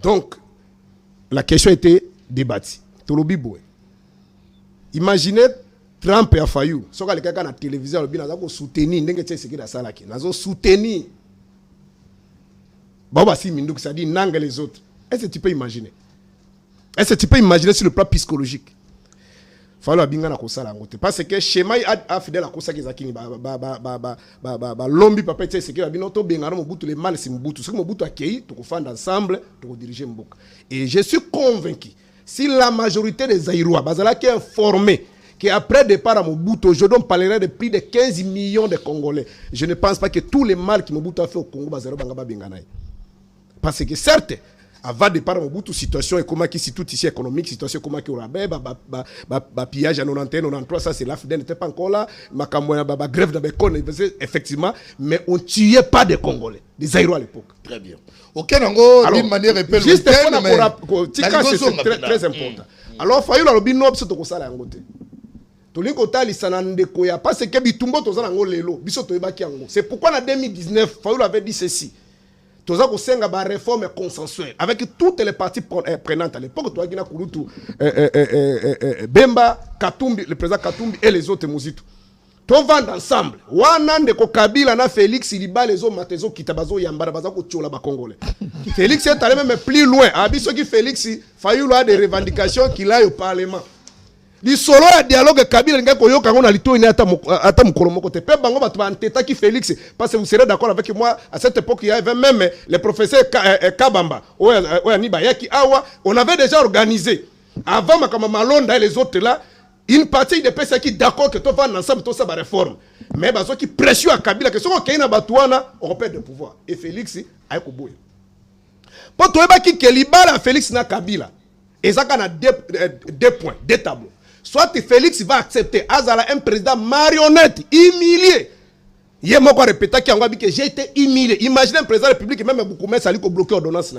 Donc la question était débattue. Tolobi boy. Imaginez Trump et Fayulu. Si vous avez quelqu'un à la télévision, vous avez soutenir, vous avez soutenir. Baba si Mindouk, ça dit nang les autres. Est-ce que tu peux imaginer? Est-ce que tu peux imaginer sur le plan psychologique? Falo abinga na kosala ngote parce que schéma a fidèle à kosa kezakini lombi papa tse sekela binoto bengana Mobutu le mal c'est Mobutu ce que Mobutu a kei to kofanda ensemble to diriger mboka et je suis convaincu si la majorité des Zaïrois bazala qui est informé qu'après départ à Mobutu aujourd'hui on parlerait de plus de 15 millions de Congolais. Je ne pense pas que tous les mal que Mobutu a fait au Congo bazala bangaba bengana parce que certes avant de parler de situation économique, situation économique, situation économique au rabais, pillage à 91, 93, ça c'est l'Afrique n'était pas encore là, ma grève de Bécon, effectivement, mais on ne tuait pas des Congolais, des Zaïrois à l'époque. Très bien. Aucun angle, d'une manière épelle, juste c'est très important. Alors, il faut que nous tolingi kotalisa na ndeko ya parce que bitumbo toza nango lelo biso toyebaki yango. C'est pourquoi en 2019 Fayulu avait dit ceci. Toza kosenga ba réforme consensuelle avec toutes les parties prenantes à l'époque toi gina kulutu Bemba Katumbi, le président Katumbi et les autres Muzitu. To vendre ensemble. Wana ndeko Kabila na Félix Iliba les autres matezo kitabazo yambara baza ko tchola ba congolais. Félix est allé même plus loin. Abiso qui Félix Fayulu a des revendications qu'il a au parlement. Li solo ya dialogue Kabila nga koyoka ngona lito ina ata mukolo moko te pe bango batu banteta ki Félix parce que vous serez d'accord avec moi à cette époque il y avait même le professeur Kabamba oya ni bayaki awa on avait déjà organisé avant makama Malonda et les autres là une partie des personnes qui d'accord que to va ensemble tout ça ba réforme mais bazo qui pression à Kabila que soko kaina batuana on perd de pouvoir et Félix ay ko boye pour to eba ki kelibala Félix na Kabila et ça kana deux points deux tableaux. Soit Félix va accepter Azala un président marionnette, humilié. Il y a encore répété que j'ai été humilié. Imaginez un président de la République, même beaucoup de gens qui bloqué l'ordonnance.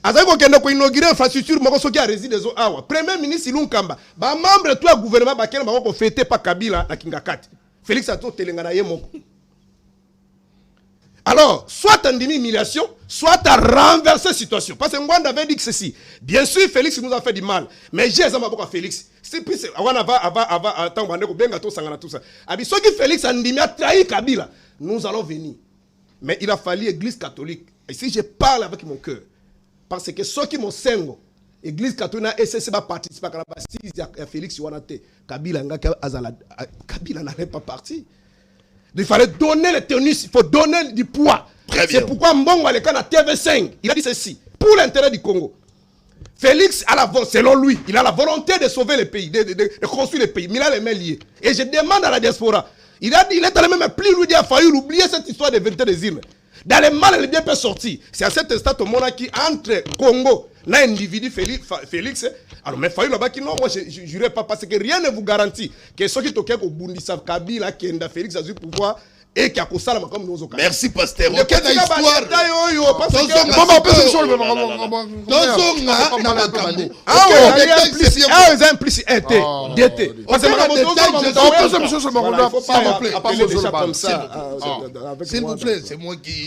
Azala ko inaugurer infrastructure qui a résidé des awa. Premier ministre Ilunga Kamba, ba membre de tout le gouvernement ba kena ba ko fêter pas Kabila na Kingakati. Félix a tout telengana ye moko. Alors, soit en humiliation, soit à renverser la situation. Parce que Mwanda avait dit que ceci. Bien sûr, Félix nous a fait du mal. Mais j'ai un peu à Félix. C'est plus, Félix a trahi Kabila. Nous allons venir. Mais il a fallu l'église catholique. Et si je parle avec mon cœur, parce que ceux qui m'ont sengo, l'église catholique a essayé de participer à la bastille de Félix Wanate. Kabila n'allait pas partir. Il fallait donner le tenus, il faut donner du poids. C'est pourquoi Mbongo à l'écran à TV5, il a dit ceci, pour l'intérêt du Congo. Félix, selon lui, il a la volonté de sauver le pays, de construire le pays, mais il a les mains liées. Et je demande à la diaspora, il a dit, il est allé même plus lui dire, il a fallu oublier cette histoire de vérité des îles. Dans les mal, le bien peut sortir. C'est à cet instant au monde qui entre Congo, l'individu Félix. Alors, mais Fayulu là-bas qui non, moi je ne jurerai pas parce que rien ne vous garantit que ceux qui toquent au Bundisa Kabila, qui est Félix a du pouvoir et qui a causé ça comme nous. Merci, pasteur. Ok, histoire. S'il vous plaît, c'est moi qui.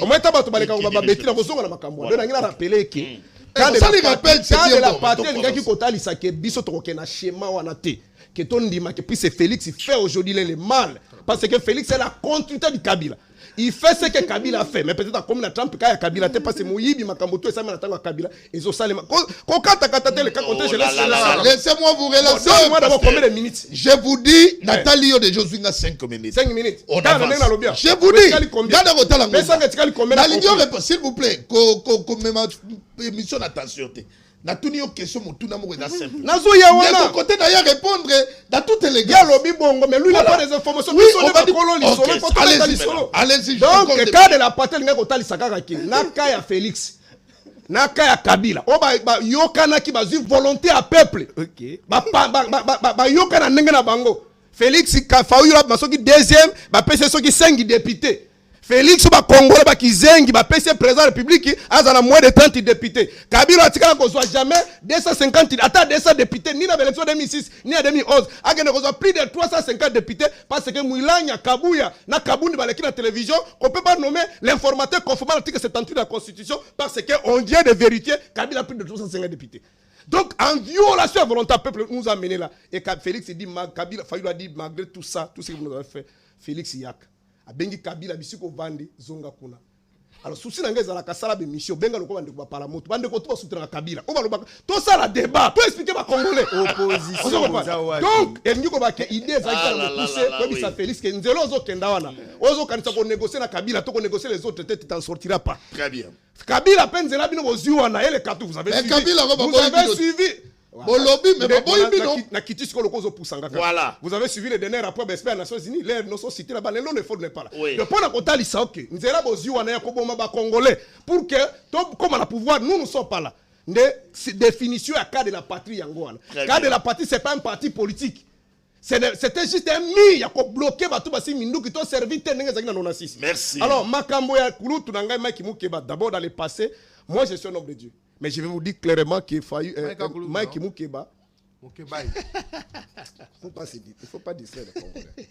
Quand de la patrie, il y a qui kotalisa que biso tokena schéma wanate que ton dima que puis c'est Félix il fait aujourd'hui le mal parce que Félix est la continuité du Kabila. Il fait ce que Kabila a fait mais peut-être comme la Trump quand Kabila te passe moyibi makambo to ça mais natanga Kabila ils ont salé ko kata le cas contre je laissez-moi vous relancer. Moi d'abord combien de minutes? Je vous dis Nathalie de Josué 5 minutes. 5 minutes. On avance. Je vous dis s'il vous plaît émission d'attention. Na tuni yo question mutuna mo eza simple. Nazo ya wana. Côté d'ailleurs répondre dans toutes les gars. Lobi bongo mais lui il a pas des informations. Oui, on va dire allez-y. Donc cas de la patrie nga kotali sakaka ki. Naka ya Félix. Naka ya Kabila. O ba yokana ki bazui volonté à peuple. OK. Ba yokana ndenge na bango. Félix Fayulu masoki deuxième, ba pese soki 5 députés. Félix ba Congolais ba kizengi ba PC président de la République azana moins de 30 députés. Kabila atikala ko soit jamais 250 ata 200 députés ni na élection 2006 ni en 2011. Agene ko soit plus de 350 députés parce que Mouilanya Kabuya na Kabundi ba l'équipe de télévision qu'on peut pas nommer l'informateur conformément à l'article 78 de la Constitution parce que on vient de vérifier Kabila a plus de 350 députés. Donc en violation à volonté peuple nous a mené là et Félix dit Kabila Fayulu a dit malgré tout ça tout ce que vous nous avez fait Félix Yak abengi Kabila bisiko vandi zonga kuna. Alors souci nangeza la kasala be mission benga loko bande ko parla moto bande ko to soutenir Kabila. On va le tout ça la débat, tout expliquer ba congolais opposition. Donc engi ko ba ke idée za kita pousser ko bisa Félix que nzelo zo kenda wana. Ozo kanisa ko négocier na Kabila to ko négocier les autres têtes t'en sortira pas. Très bien. Kabila penzela bino bozu wana et les cartous vous avez suivi. Vous avez suivi. Voilà. Vous avez suivi les derniers rapports des Nations Unies. Les Nations Unies là-bas, les noms ne font pas là. Le point de ça, ok. Nous allons aux Congolais pour que, comme on a pouvoir, nous ne sommes pas là. Définition à cas de la patrie Yangoana. Cas de la patrie, ce n'est pas un parti politique. C'était juste un mi, il y a bloqué tout basi mindu qui t'ont servi Merci. Alors, Makambo ya Kulu Tunanga Mike Mukeba, d'abord dans le passé, moi je suis un homme de Dieu. Mais je vais vous dire clairement qu'il faut Mike Mukeba, Mokebaï. Il ne faut pas distraire les Congolais. Il ne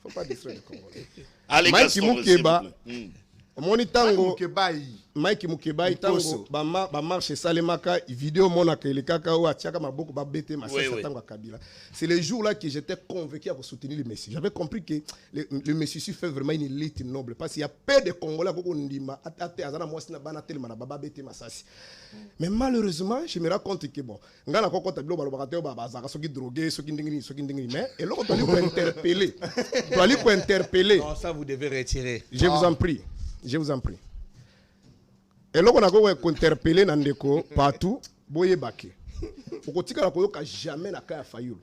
faut pas distraire les Congolais. Allez, Mike Gaston, Mukeba, Mike Mokebaï. Mike Mukebaï tango ba marche salemaka vidéo mona kelekaka ou atiaka maboko ba bete masasa tango Kabila. C'est le jour là que j'étais convaincu à soutenir le Messi. J'avais compris que le Messi fait vraiment une élite noble parce qu'il y a peu de Congolais qui ndima atate azana mwasi na bana telema na baba bete masasi. Mais malheureusement, je me rends compte que bon, ngana ko kota bilo balobaka te ba bazaka soki drogué, soki ndingini mais et l'autre doit lui interpeller. Doit lui interpeller. Non, ça vous devez retirer. Je vous en prie. Je vous en prie. Et là, on a interpellé Nandeko partout. Boye Baké. Au la koyoka jamais na kaya Fayoul.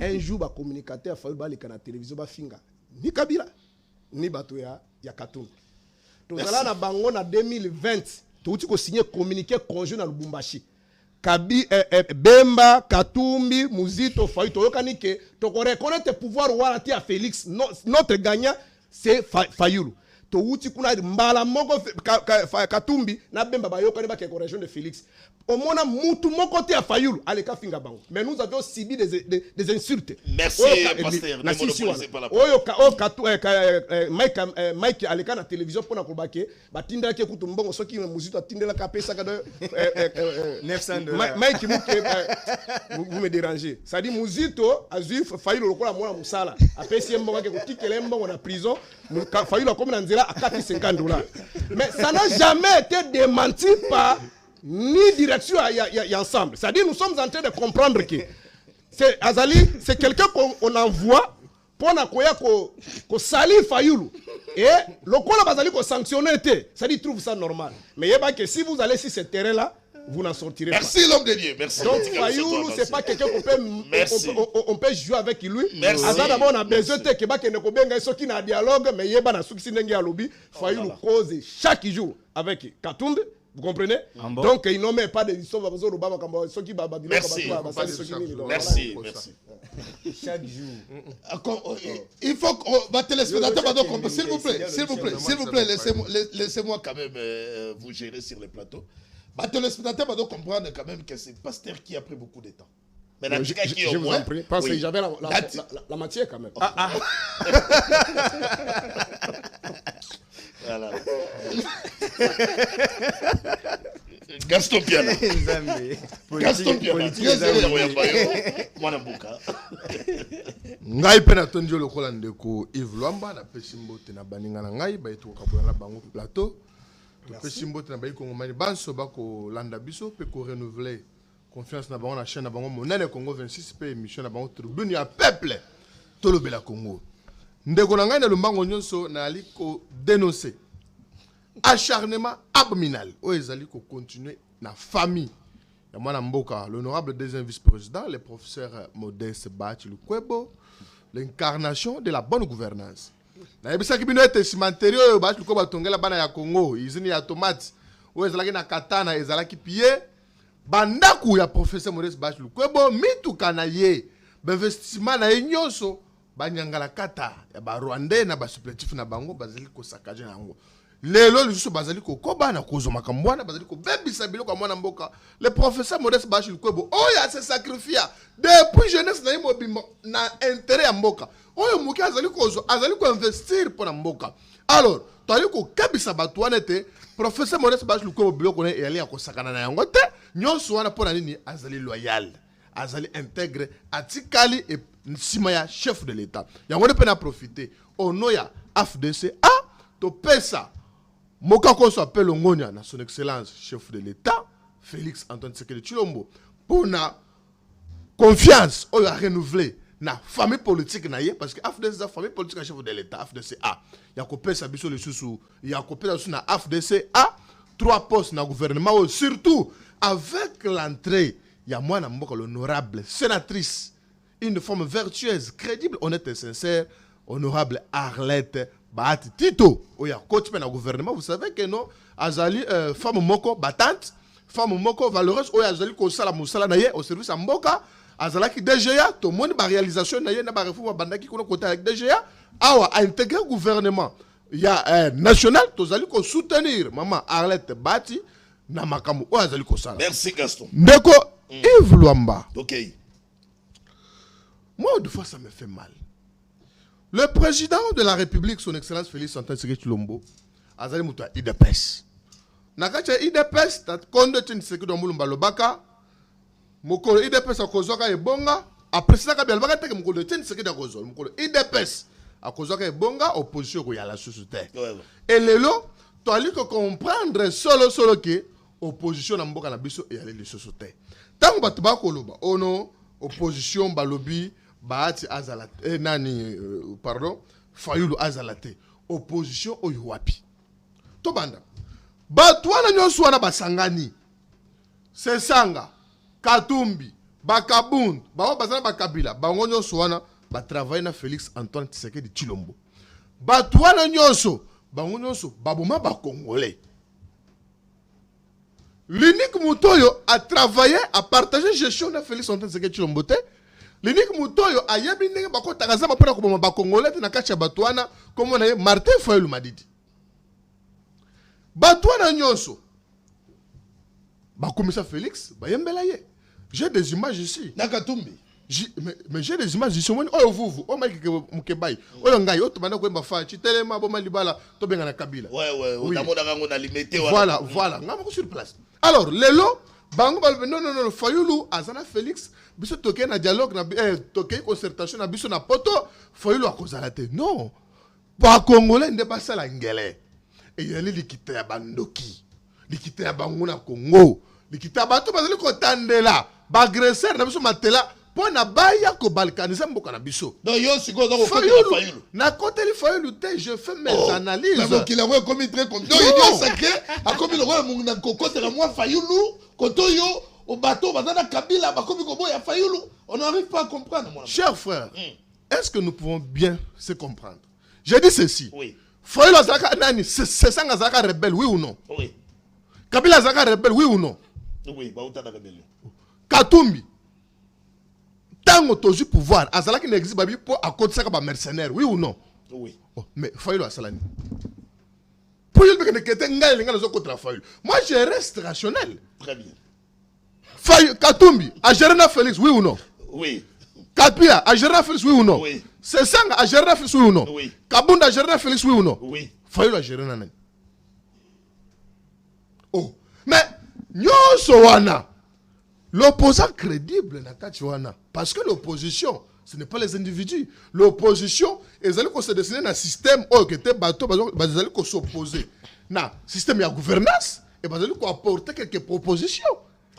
Un jour, ba communicateur Fayoul ba le kana télévision ba finga. Ni Kabila, ni Batoya ya Katumbi. Donc là, na bango na 2020, tu ko signé communiqué conjoint na Lubumbashi. Bemba, Katumbi, Muzito, Fayoul, toyoka nike, to reconnaître pouvoir warati à Félix. Notre gagnant, c'est Fayoul. To wuti kuna mbala moko Katumbi na Bemba bayoka ne ba ke correction de Félix. Au mona mutu moko te a Fayoul aleka finga bango. Mais nous avions subi des insultes. Merci pasteur. Na sisi wana. Oyo Mike aleka na télévision pona ko bake batinda ke kutu mbongo soki muzito atindela ka pesa ka $900. Mike muke vous me dérangez. Ça dit muzito azui Fayoul lokola mona musala. Apesi mbongo ke kutikele mbongo na prison. Fayoul comme na à $50. Mais ça n'a jamais été démenti par ni direction et ensemble. C'est-à-dire nous sommes en train de comprendre que c'est Azali, c'est quelqu'un qu'on envoie pour qu'on salit Fayoulou. Et le col Azali qu'on sanctionne, c'est-à-dire trouve ça normal. Mais il y a pas que si vous allez sur ce terrain-là, vous n'en sortirez pas. Merci l'homme de Dieu. Merci. Donc Fayoulou, c'est pas quelqu'un qu'on peut jouer avec lui. Merci. D'abord, on a besoin de ceux qui ont un dialogue, mais il y a des soucis qui sont lobby. Fayoulou cause chaque jour avec Katumbi. Vous comprenez? Donc il n'ont même pas de l'histoire. Merci. Merci. Merci. Chaque jour. Il faut que téléspectateurs, s'il vous plaît, laissez-moi quand même vous gérer sur le plateau. Les spectateurs doivent comprendre quand même que c'est le pasteur qui a pris beaucoup de temps. Mais je vous en prie, parce que j'avais la matière quand même. Voilà. Gaston Piana. Gaston Piana. Mwana Mbuka. Ngai pena tondio lokola ndeko Yves Luamba na pesimbo te na baninga na ngai ba etuka boyala bango plateau. Pesimbo te na bayi kongomani banso bako landa biso pe ko renouveler confiance na bango na chaîne na bango monene Congo 26 pe émission na bango tribune ya peuple tolobela Congo. Ndeko na ngai na lumbango nyonso na ali ko dénoncer acharnement abominable o ezali ko continuer na famille ya mwana mboka l'honorable deuxième vice-président le professeur Modeste Bachi Lukwebo, l'incarnation de la bonne gouvernance. Na yebisa kibino ete cimenterio oyo Bachi Lukwebo tongela bana ya Congo izini ya tomate o ezalaki na katana ezalaki pie bandaku ya professeur Modeste Bachi Lukwebo mituka na ye b'investissement na ye nyonso banyangala kata ya ba Rwandais na ba supplétif na bango bazali ko sakaje nango lelo lisusu bazali ko koba na kozoma kambwana bazali ko bebisa biloko mwana mboka le professeur Modeste Bachi Lukwebo oya se sacrifier depuis jeunesse na imobimo na intérêt ya mboka oyo muki azali ko investir pour na mboka. Alors tali ko kebisa batu wana te professeur Modeste Bachi Lukwebo biloko ne yali ya ko sakana na yango te nyonso wana pona nini azali loyal azali intègre atikali et Simaya chef de l'État. Yango ne peut pas profiter. Au nom ya AFDC to pesa moka ko so appelle Ngonia na son excellence chef de l'État Félix Antoine Tshisekedi Tshilombo pour na confiance o ya renouveler na famille politique na ye parce que AFDC la famille politique chef de l'État AFDC ya ko pesa biso le susu ya ko pesa na AFDC 3 postes na gouvernement surtout avec l'entrée ya mwana mboka l'honorable sénatrice une femme vertueuse, crédible, honnête et sincère, honorable Arlette Bahati Tito. Oya, coach dans le gouvernement, vous savez que non, Azali, femme moko battante, femme moko valeureuse, oya Azali ko sala musala naye au service amboka, Azala ki DGA, tout le monde ba réalisation naye na ba réforme bandaki kono côté avec DGA, awa a intégré le gouvernement. Il y a national, tout Azali ko soutenir maman Arlette Bahati na makamu oya Azali ko sala. Merci Gaston. Ndeko Yves Luamba. OK. Moi, deux fois, ça me fait mal. Le président de la République, son Excellence Félix Antoine Tshisekedi Tshilombo, Azali Moutoua, IDPS. Nakacha IDPS, Kondo Tshisekedi Omulumba Lobaka, Mokolo IDPS akozwaka ebonga, après ça, Kabialbaka teke Mokolo Tshisekedi akozwa, Mokolo IDPS akozwaka ebonga, opposition ko yala société. Et lelo, tu as que comprendre solo que opposition na mboka na biso et aller les sociétés. Tant que tu vas koloba, ono opposition balobi baati azalate pardon Fayulu azalate opposition oyo wapi to banda batwana nyonso wana basangani Sesanga Katumbi Bakabund bao bazana bakabila bango nyonso wana ba travailler na Félix Antoine Tshisekedi Tshilombo batwana nyonso bango nyonso baboma ba congolais. L'unique Moutoyo a travaillé, a partagé gestion de Félix Antoine Tshisekedi Tshilombo. L'unique Moutoyo a yebine bako tagazama pona ko ba congolais na kacha batwana comme on a Martin Fayulu Madidi. Batwana nyonso. Ba commissaire Félix, ba yembela ye. J'ai des images ici. Nakatumbi. Mais j'ai des images ici. Oh vous, oh Mike Mukebai. Oh ngai, oh tobana ko mba fa, chitelema bo malibala, to benga na Kabila. Ouais, on a monaka ngona limité voilà. Ngamo sur place. Alors, lelo, bango balbe non, Fayulu azana Félix, biso toke na dialogue na toke concertation na biso na poto, Fayulu akozala te. Non. Ba congolais nde basala ngele. Et yali likita ya bandoki. Likita ya bango na Congo. Likita bato bazali ko tandela, ba agresseur na biso matela. Pona baya ko balkaniser mboka na biso. Non yo siko donc Fayulu. Na côté li Fayulu te, je fais mes analyses. Mais qu'il a ouais comme très comme. Non, il dit sacré, a comme le roi mon côté la moi Fayulu, kotoyo au bateau bazana Kabila ba comme ko ya Fayulu. On n'arrive pas à comprendre mon ami. Cher frère, est-ce que nous pouvons bien se comprendre? J'ai dit ceci. Oui. Fayulu azaka nani, c'est ça azaka rebelle oui ou non? Oui. Kabila azaka rebelle oui ou non? Oui, ba uta rebelle. Katumbi tango tozu pouvoir azala qui n'existe pas pour à côté ça comme mercenaire oui ou non? Oui. Oh, mais Fayulu asalani pour il que n'était ngal ngal zo contre Fayulu. Moi je reste rationnel. Très bien. Katumbi a géré na Félix oui ou non? Oui. Kapia a géré na Félix oui ou non? Oui. Sesanga a géré na Félix oui ou non? Oui. Kabunda a géré na Félix oui ou non? Oui. Fayulu a géré na nani? Oh, mais nyonso wana l'opposant crédible na kati wana parce que l'opposition ce n'est pas les individus. L'opposition ils allaient se dessiner dans un système où que te bateau ils allaient s'opposer na système ya gouvernance et ils allaient apporter quelques propositions.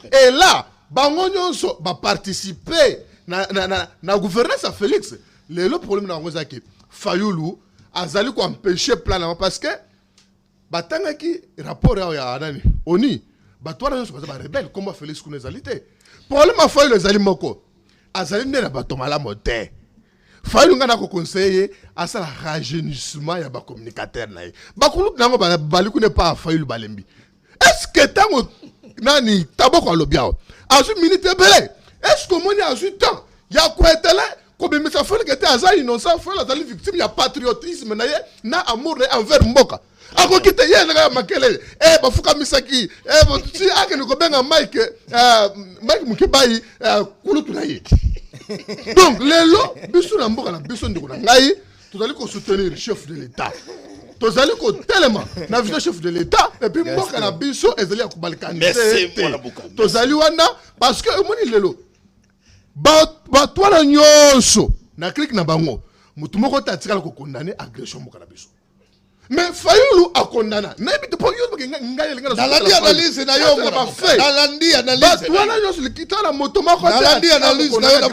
Et là bango nyonso ba participer na gouvernance à Félix. Le problème na ngoza ke Fayulu azali ko empêcher plan parce que batanga ki rapport ya nani oni batwana nyonso baza ba rebelle comme Félix Kunezalité. Problème a Fayulu ezali moko azali nde na bato malamu te. Fayulu ngana ko conseiller asala rajeunissement ya ba communicateur na ye bakulu nango bali ku ne pas Fayulu balembi. Est-ce que tango nani taboko alobiao azu minute belé est-ce que moni azu temps ya kwetele ko be mesa Fayulu kete aza innocent Fayulu azali victime ya patriotisme na ye na amour envers mboka ako kite ye na makele bafuka misaki si akene ko benga Mike Mukebai kulutu na ye. Donc lelo biso na mboka na biso ndiko na ngai tozali ko soutenir chef de l'état tozali ko tellement na vision chef de l'état et puis mboka na biso ezali ko balkaniser tozali wana parce que moni lelo ba twana nyonso na clique na bango mutu moko tatikala ko condamner agression mboka na biso. Mais Fayulu a condamné. N'habite pas analyse na yo mon fait. Analyse. Toi là je le quitte la moto ma analyse na yo na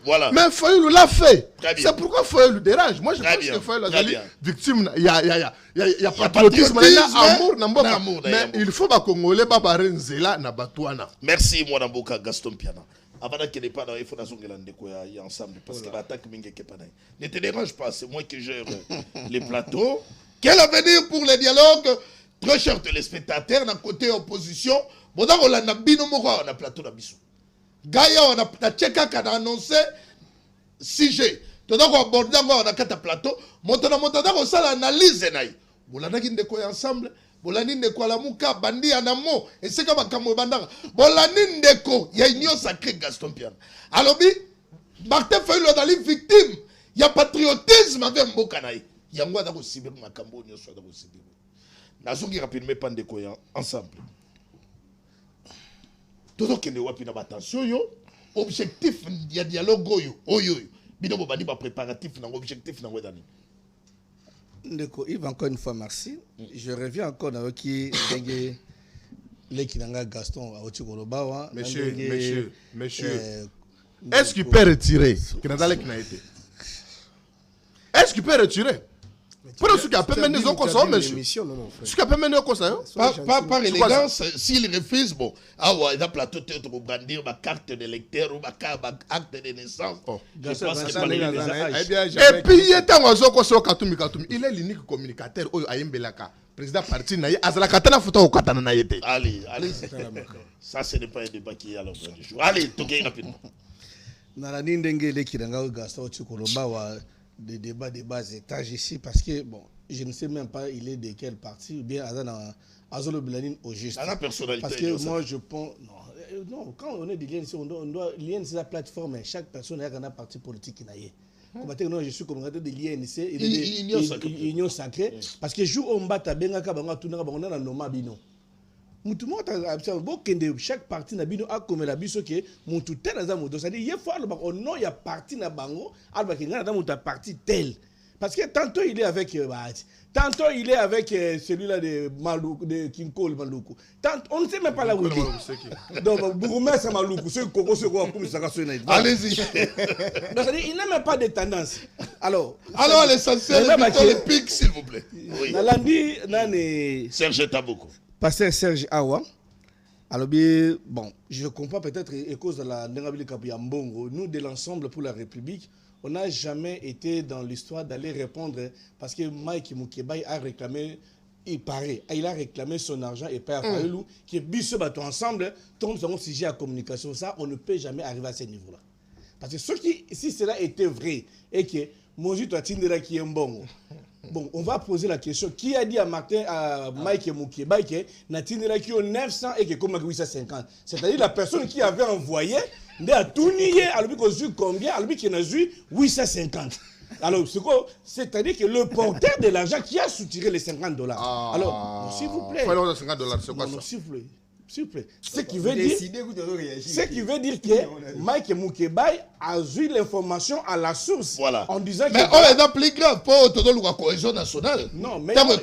voilà. Mais Fayulu l'a fait. C'est pourquoi Fayulu dérange. Moi je pense que Fayulu est victime il y a patriotisme amour na mboka. Mais il faut ba congolais ba barenzela na batwana. Merci mon amboka Gaston Piana. Avant qu'il n'ait pas dans il faut y ensemble parce que l'attaque mingi ke pana. Ne te dérange pas, c'est moi qui gère les plateaux. Quel avenir pour les dialogues? Très chers téléspectateurs, dans côté opposition, bon on a bino moko on a plateau na biso. Gaïa on a tcheka kana annoncé 6G. Donc on aborde on a quatre plateau, montana on ça l'analyse naï. Bolana ki ndeko ensemble, bolani ndeko la muka bandi anamo et c'est comme kamo bandanga. Bolani ndeko ya union sacrée Gaston Piana. Alors Martin Fayulu azali victime ya patriotisme avec mboka na ye yango aza kosibir makambo nyonso aza kosibir nazongi rapidement pa ndeko ya ensemble tozokende wapi na batension yo objectif ya dialogue oyo bino bobandi bapréparatif nango objectif nango ezani Ndeko Yves, encore une fois merci. Je reviens encore dans qui dengue Lekinanga Gaston à Otikolobawa. Monsieur. Est-ce qu'il peut retirer Est-ce qu'il peut retirer Pour ceux qui a permis de faire monsieur. Ce qui a permis de faire par élégance, s'il refuse, bon, il y a plateau pour brandir ma carte d'électeur ou ma acte de naissance. Je pense que c'est pas les et puis, il est l'unique communicateur au Ayembelaka. Président parti naïe, Azalakatana Fouta au Katana naïete. Allez, ça ce n'est pas un débat qui est à l'ordre du jour. Allez, toquez rapidement. Nalani ndenge Lekinanga Gaston Otikolobawa. Des débats de bas étage ici parce que bon, je ne sais même pas il est de quel parti ou bien Azolo Bilanine au juste. La personnalité. Parce que moi je pense non, quand on est de l'INC, on doit l'INC c'est la plateforme, chaque personne a un parti politique qui n'a rien. Comme non, je suis communicateur de l'INC et l'Union sacrée parce que jour on bat benga ka banga tunanga bango na noma bino. Mutu mota bokende chaque parti na bino a comme la biso ke mutu tel za moto ça dit il faut alors on non il y a parti na bango alba ke ngana mutu parti tel parce que tantôt il est avec tantôt il est avec celui-là de Maluku de Kinkol Maluku on ne sait même pas là où il est donc Bourgmestre Maluku ce koko ce quoi comme ça ka allez-y donc ça dit il n'a même pas de tendance alors l'essentiel c'est les pics s'il vous plaît oui nalandi nane Serge Taboko Pasteur Serge Awa, alors bon, je comprends peut-être à cause de la Nengabili Mbongo, nous de l'ensemble pour la République, on n'a jamais été dans l'histoire d'aller répondre parce que Mike Moukebaï a réclamé, il paraît, il a réclamé son argent et Père Fayulu, qui est bis bateau ensemble, tombe sur un sujet à communication, ça, on ne peut jamais arriver à ce niveau-là. Parce que si cela était vrai et que Moji Toatindera qui est Mbongo, bon, on va poser la question. Qui a dit à Martin, à Mike Moukéba que Natindera qui est 900 et que comme 850? C'est-à-dire la personne qui avait envoyé, il a tout nié, alors qu'il a eu combien? Alors qu'il a eu 850. Alors, c'est-à-dire que le porteur de l'argent qui a soutiré les $50. Alors, s'il vous plaît. $50, c'est quoi ça? S'il vous plaît. S'il vous plaît. Ce qui veut dire que Mike Moukebaï a eu l'information à la source. Voilà. En disant mais que. on est dans plus grave pour la cohésion nationale. Non, mais. Raison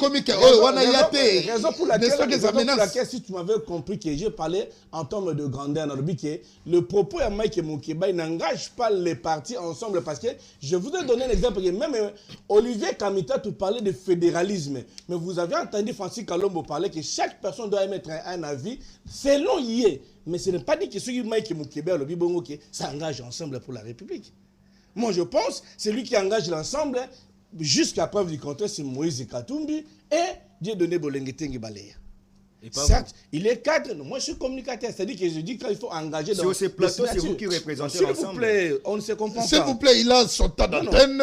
pour laquelle, si tu m'avais compris que j'ai parlé en termes de grandeur, que le propos de Mike Moukebaï n'engage pas les partis ensemble parce que je vous ai donné un exemple. Même Olivier Kamita, tu parlais de fédéralisme. Mais vous avez entendu Francis Kalombo parler que chaque personne doit émettre un avis. Selon Yé, mais ce n'est pas dit que celui qui Moukéba, le Bibongo, ça engage ensemble pour la République. Moi, je pense que celui qui engage l'ensemble, jusqu'à preuve du contraire, c'est Moïse Katumbi et Dieudonné Bolengetengue Baleya. Certes, il est cadre. Moi, je suis communicateur. C'est-à-dire que je dis qu'il faut engager dans ces plateaux, c'est vous qui représentez l'ensemble. S'il vous plaît, on ne se comprend pas. S'il vous plaît, il a son temps d'antenne.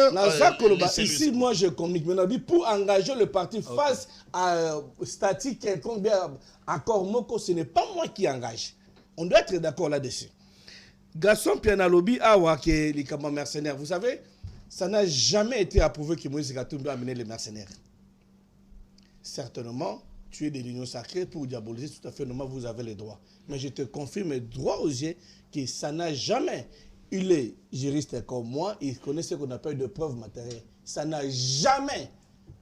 Ici, moi, je communique. Maintenant, pour engager le parti face à statique quelconque, bien accord Moko, ce n'est pas moi qui engage. On doit être d'accord là-dessus. Gaston Pianalobi Awa, qui est les mercenaires, vous savez, ça n'a jamais été approuvé que Moïse Katumbi a amené les mercenaires. Certainement, tu es de l'Union sacrée pour diaboliser tout à fait normal, vous avez les droits. Mais je te confirme droit aux yeux que ça n'a jamais. Il est juriste comme moi, il connaît ce qu'on appelle de preuves matérielles. Ça n'a jamais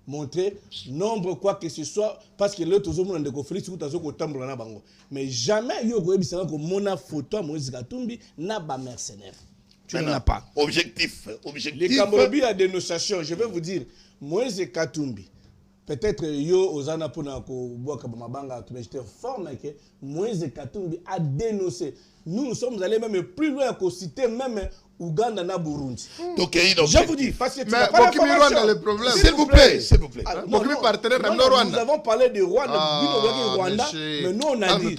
montré nombre quoi que ce soit parce que l'autre monde de conflit tout à bango. Mais jamais il y a que mon photo Moïse Katumbi n'a pas mercenaire. Tu n'en as pas. Objectif. Les Cambodgiens à dénonciation, je vais vous dire, Moïse Katumbi. Peut-être yo ozana pona ko boka mabanga mais j'étais fort mais que Moïse Katumbi a dénoncé. Nous sommes allés même plus loin qu'au citer même Ouganda na Burundi. Donc je vous dis parce que tu n'as pas l'information. S'il vous plaît, s'il vous plaît. Nous avons parlé de Rwanda, mais nous on a dit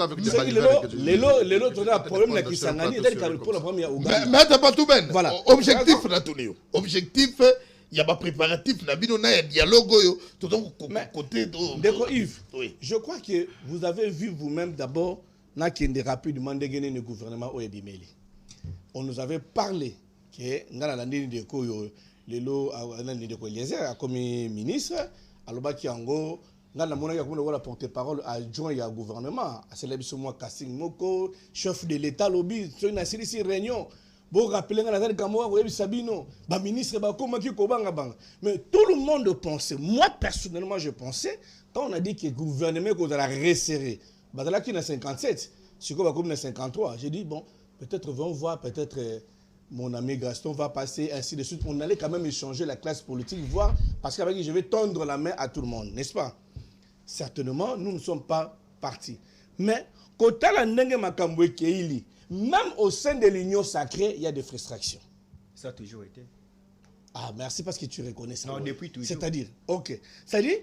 les autres on a un problème là qui s'engage pour la première Ouganda. Mais t'as pas tout ben. Voilà. Objectif là tout néo. Objectif il y a pas préparatif, il y a un dialogue. Côté de Yves, oui. Je crois que vous avez vu vous-même d'abord, rapidement, le gouvernement Oyebimeli. On nous avait parlé que ngana landi de ko yo lelo nani de ko Eliezer comme ministre alobaki yango ngana mona ya ko la porte-parole adjoint ya gouvernement asela biso moi Kassing Moko chef de l'état lobby so na sisi réunion bon rappeler ngana zali kamo ko yebisa bino ba ministre ba komaki ko banga banga mais tout le monde pensait, moi personnellement je pensais quand on a dit que le gouvernement qu'on a resserré bazala qui na 57 c'est quoi comme na 53 j'ai dit bon peut-être vont voir peut-être mon ami Gaston va passer, ainsi de suite. On allait quand même échanger la classe politique, voir, parce qu'avec je vais tendre la main à tout le monde, n'est-ce pas? Certainement, nous ne sommes pas partis. Mais, même au sein de l'union sacrée, il y a des frustrations. Ça a toujours été. Ah, merci parce que tu reconnais ça. Non, depuis toujours. C'est-à-dire, ok. C'est-à-dire,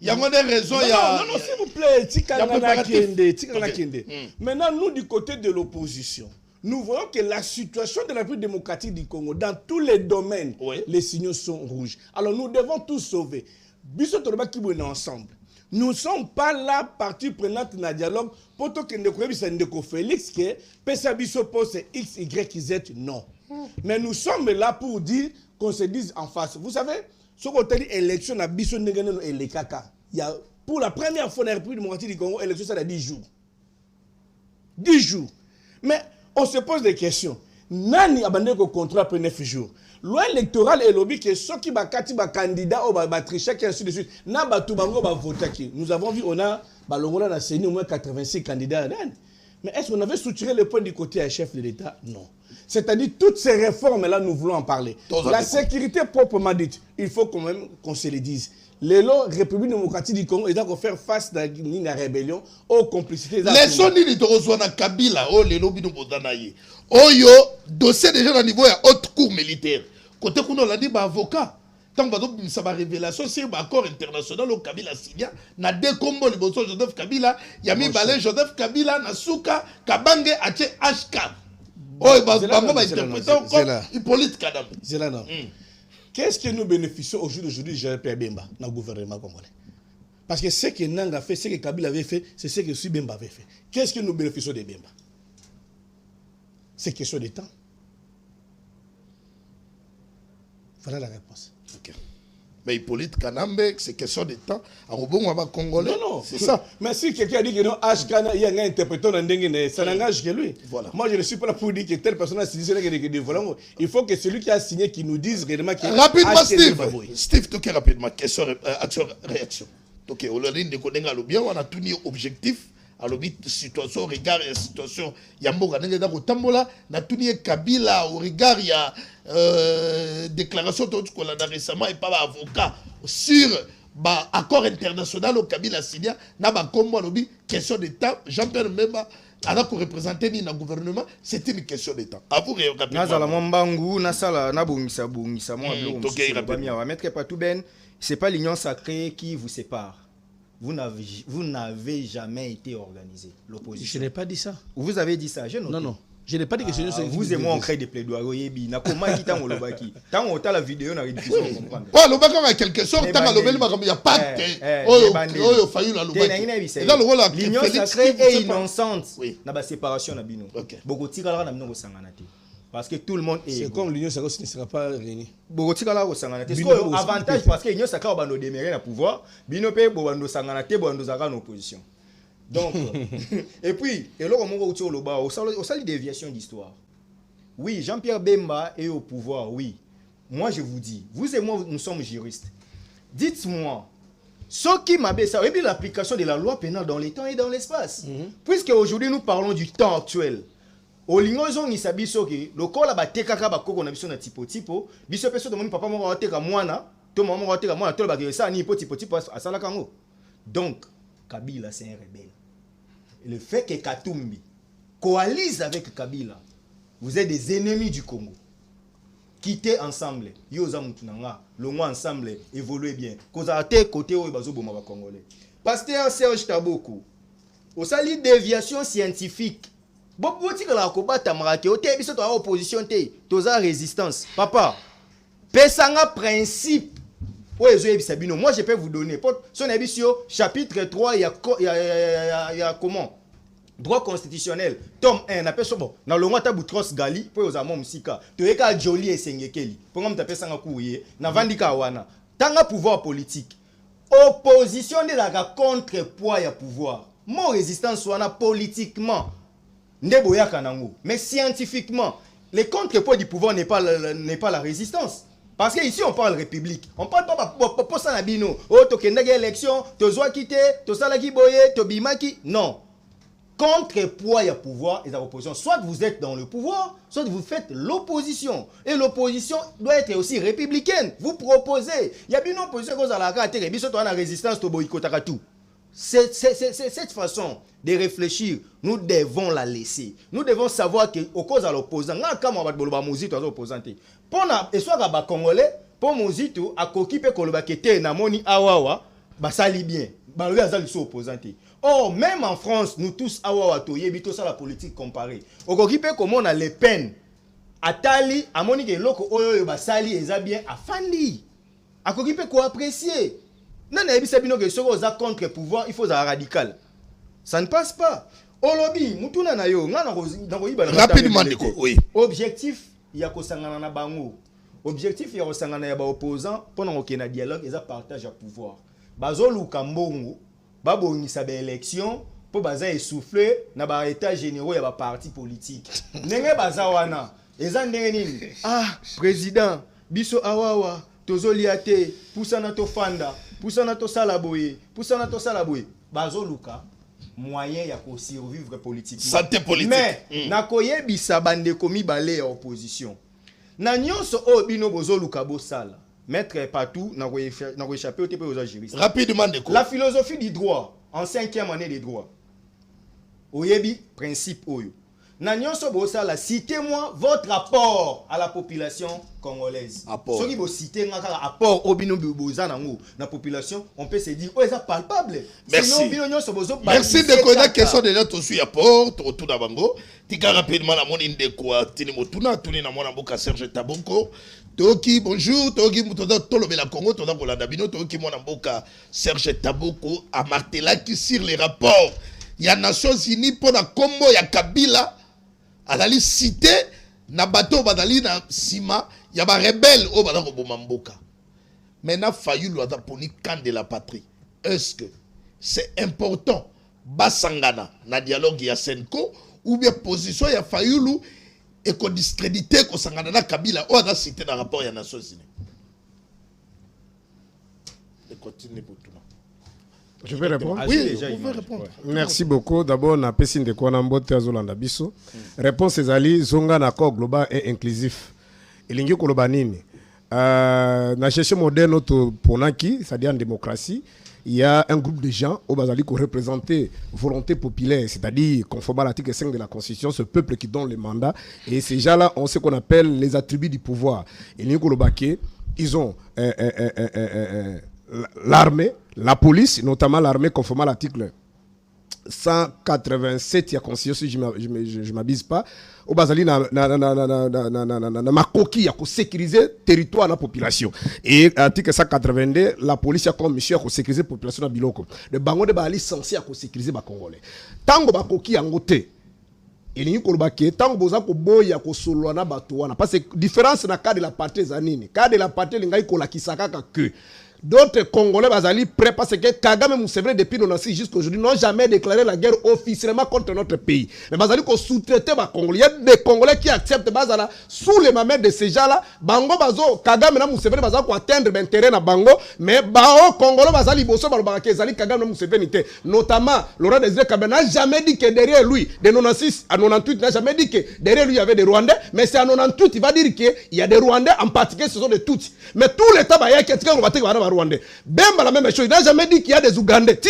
il y a des raisons. Non, s'il vous plaît, Maintenant, nous, du côté de l'opposition, nous voyons que la situation de la République démocratique du Congo, dans tous les domaines, les signaux sont rouges. Alors nous devons tous sauver. Biso Toroba Kibouna ensemble. Nous ne sommes pas là, partie prenante dans le dialogue, pour que nous Félix, que Pesa Biso pose X, Y, Z, non. Mais nous sommes là pour dire qu'on se dise en face. Vous savez, ce qu'on dit élection, à Biso Negano et les Kaka. Il y a, pour la première fois dans la République démocratique du Congo, l'élection, ça a 10 jours. 10 jours. Mais on se pose des questions. Nani abandonne le contrat après 9 jours. Loi électorale et lobby que ceux qui bakati ba candidat ou ba tricher qui ainsi de suite. Na ba tubango ba voter qui. Nous avons vu on a ba longola na CENI au moins 86 candidats. Mais est-ce qu'on avait structuré le point du côté à chef de l'État? Non. C'est-à-dire toutes ces réformes là nous voulons en parler. La sécurité proprement dite, il faut quand même qu'on se le dise. Les lois République démocratique du Congo, ils ont faire face à la rébellion, aux complicités. Les soni ni torozwana Kabila, oh les lobbies nous bodanaye. Oh yo, dossier déjà au niveau de haute cour militaire. Côté qu'on a dit avocat. Tant que ça va révélation, c'est un accord international au Kabila Sidia. Na deux combos les bossos Joseph Kabila, Yami Balé Joseph Kabila, Nasuka, Kabange, Ache HK. Oh, il va interpréter encore Hippolyte Kadam. C'est là non. Qu'est-ce que nous bénéficions au jour d'aujourd'hui de Jean-Pierre Bemba dans le gouvernement congolais? Parce que ce que Nanga a fait, ce que Kabila avait fait, c'est ce que Sui Bemba avait fait. Qu'est-ce que nous bénéficions de Bemba? C'est question de temps. Voilà la réponse. Okay. Mais Hippolyte Kanambe, c'est question de temps. En rebond, on va congolais. Non, c'est ça. Mais si quelqu'un dit que non, HK, il y a un interpréteur dans le ça n'engage que lui. Voilà. Moi, je ne suis pas là pour dire que telle personne a signé que voilà. Il faut que celui qui a signé qui nous dise réellement que. Rapidement, Steve. Steve, tout rapidement. Question, action, réaction. Ok, on a dit que bien, on a tout mis objectif. Alors, situation, regard et situation, il y a Mboga, il y a Tambola, na tout mis Kabila, au regard, il y a déclaration qu'on a récemment et pas avocat sur l'accord international au Kabila Sidia, na ba kombo lobi question de temps, Jean-Pierre Mbemba, alors qu'on représentait le gouvernement, c'était une question de temps. À vous, rapidement. Nazala Mambangu, Nasala, Nabungisa, Bungisa, moi, c'est pas l'union sacrée qui vous sépare. Vous n'avez jamais été organisé, l'opposition. Je n'ai pas dit ça. Vous avez dit ça, je note. Non. Je n'ai pas dit que c'est vous et moi, on crée des plaidoiries. Comment il y a tant on a la vidéo, on a diffusion, on comprend. Oh, le bac en quelque sorte, il n'y a pas de. Oh, il failli la loi. L'union sacrée est innocente. Il y a séparation. Beaucoup de tigres là, parce que tout le monde est. C'est comme l'union sacrée ne sera pas réunie. Beaucoup de tigres là, avantage parce que l'union sacrée va nous démérer le pouvoir. Binope, Bouando Sanganate, Bouando Zara en opposition. Donc, et puis, et là, on salit déviation d'histoire. Oui, Jean-Pierre Bemba est au pouvoir, oui. Moi, je vous dis, vous et moi, nous sommes juristes. Dites-moi, ce qui m'a baissé, et puis l'application de la loi pénale dans les temps et dans l'espace. Puisque aujourd'hui, nous parlons du temps actuel. Au lingozo ni sabiso ki lokola batekaka bakoko na biso na tipo biso peso de moni papa mo wateka mwana to maman wateka mwana to ba ça ni tipo asala kango. Donc Kabila c'est un rebelle. Et le fait que Katumbi coalise avec Kabila, vous êtes des ennemis du Congo. Quittez ensemble. Yoza mutunanga, longo ensemble, évoluez bien. Cause à tes côtés où bazo boma ba congolais. Pasteur Serge Taboko. Au sali déviation scientifique. Beaucoup de la combattre marqué, au biso to opposition té, toza résistance. Papa, pesanga principe. Moi je peux vous donner. Son émission chapitre 3 il y a comment? droit constitutionnel tome 1 na peso bon na longo ta Boutros Ghali po ozamo musika to eka joli esengekeli po ngam tapesa nga kuye na vandika wana tanga pouvoir politique opposition de la contrepoids ya pouvoir mon résistance wana politiquement ndeboyaka nango mais scientifiquement les contrepoids du pouvoir n'est pas la résistance. Parce que ici on parle république. On parle pas pour ça na bino. Oh to kendage élection, to zwa kité, to salaki boye, to bimaki. Non. Contrepoids ya pouvoir et la opposition. Soit vous êtes dans le pouvoir, soit vous faites l'opposition. Et l'opposition doit être aussi républicaine. Vous proposez. Il y a une opposition qui a la carte, biso to na résistance to boycotaka tout. C'est cette façon de réfléchir, nous devons la laisser. Nous devons savoir qu'au cause de l'opposant, quand on va te dire opposant, pour et soit les Congolais, pour Mozito, à Kokipe Kolobakete, Namoni Awawa, ça lit bien. Or, même en France, nous tous Awawa, Toyebito, ça la politique comparée. Au Kokipe, comme on a les peines, Atali, Amoni, Loko, Oyo, Basali, Ezabien, Afandi. À Kokipe, quoi apprécier. Non, contre-pouvoir, il faut être radical. Ça ne passe pas. Olobi, mutuna na yo, rapidement, oui. Objectif, il y a kosangana na bango. Objectif, il y a kosangana ya ba opposant pendant qu'il y a un dialogue, ils partagent le pouvoir. Bazolu kambongo, babongisa ba élection pour baza essouffler na ba état généraux ya ba parti politique. Nenge bazawana, eza ndenge nini? Ah, président, biso awawa, tozoliate, pusana to fanda. Poussana to salaboye, bazoluka moyen ya ko survivre politiquement. Santé politique. Mais nakoye bisa bande komi balé ya opposition. Na nyonso o bino bozoluka bo sala. Mettre partout na ko échapper au aux juristes. Rapidement de la philosophie du droit en 5e année des droits. Oyebi principe oyo. Na nyonso bo sala, citez-moi votre apport à la population congolaise. Apport. Soki bo citer ngaka apport obino boza nango na population, on peut se dire oh ça palpable. Merci. Sinon bino nyonso bozo merci de connaître question déjà to suis apport to retour na bango. Tika rapidement la moni ndekwa tini motuna tuni na mwana mboka Serge Tabonko. Toki bonjour, toki mutoda tolobela Congo toda kolanda bino toki mwana mboka Serge Tabonko a martelaki sur les rapports. Il y a Nations Unies pour la combo ya Kabila. Azali cité na bateau badali na sima ya ba rebelle au badako bomamboka. Maintenant Fayulu a poni camp de la patrie. Est-ce que c'est important basangana na dialogue ya Senko ou bien position ya Fayulu et qu'on discrédité ko sangana na Kabila ou a cité dans rapport ya Nations Unies. Et continue pour tout. Je vais répondre. Oui, vous pouvez répondre. Merci beaucoup. D'abord, na pesine de Kwanambote Azolanda Biso. Réponse ezali zonga na accord global et inclusif. Elingi koloba nini? Na cherché modèle notre ponaki, c'est-à-dire en démocratie, il y a un groupe de gens au Bazali qui représenter volonté populaire, c'est-à-dire conformément à l'article 5 de la Constitution, ce peuple qui donne le mandat. Et ces gens-là ont ce qu'on appelle les attributs du pouvoir. Elingi koloba ke, ils ont l'armée, la police, notamment l'armée conformément à l'article 187 de la Constitution, si je ne m'abuse pas, au Bazali na makoki ya ko sécuriser territoire na population. Et article 182, la police a comme mission à sécuriser la population na biloko. Le bango de bali censé à sécuriser ba Congolais. Tango bakoki yango te. Elingi kolobake tango boza ko boya ko solwa na bato wana parce que différence na cas de la partie zanini. Cas de la partie lingai ko la kisaka que d'autres Congolais bazali prêts parce que Kagame Museveni depuis 96 jusqu'à aujourd'hui n'ont jamais déclaré la guerre officiellement contre notre pays. Mais bazali ko sous-traiter ba Congolais. Il y a des Congolais qui acceptent bazala sous les mamelles de ces gens-là. Bango bazo Kagame na Museveni bazali ko atteindre l'intérêt na bango mais bao Congolais bazali boso balobaka ezali Kagame na Museveni te. Notamment Laurent Désiré Kabila n'a jamais dit que derrière lui de 96 à 98 n'a jamais dit que derrière lui il y avait des Rwandais mais c'est à 98 il va dire qu'il y a des Rwandais en particulier ce sont des Tutsis. Mais tout l'État ba yaki etika ngobate ba Rwandais. Bemba la même chose. Il n'a jamais dit qu'il y a des Ougandais.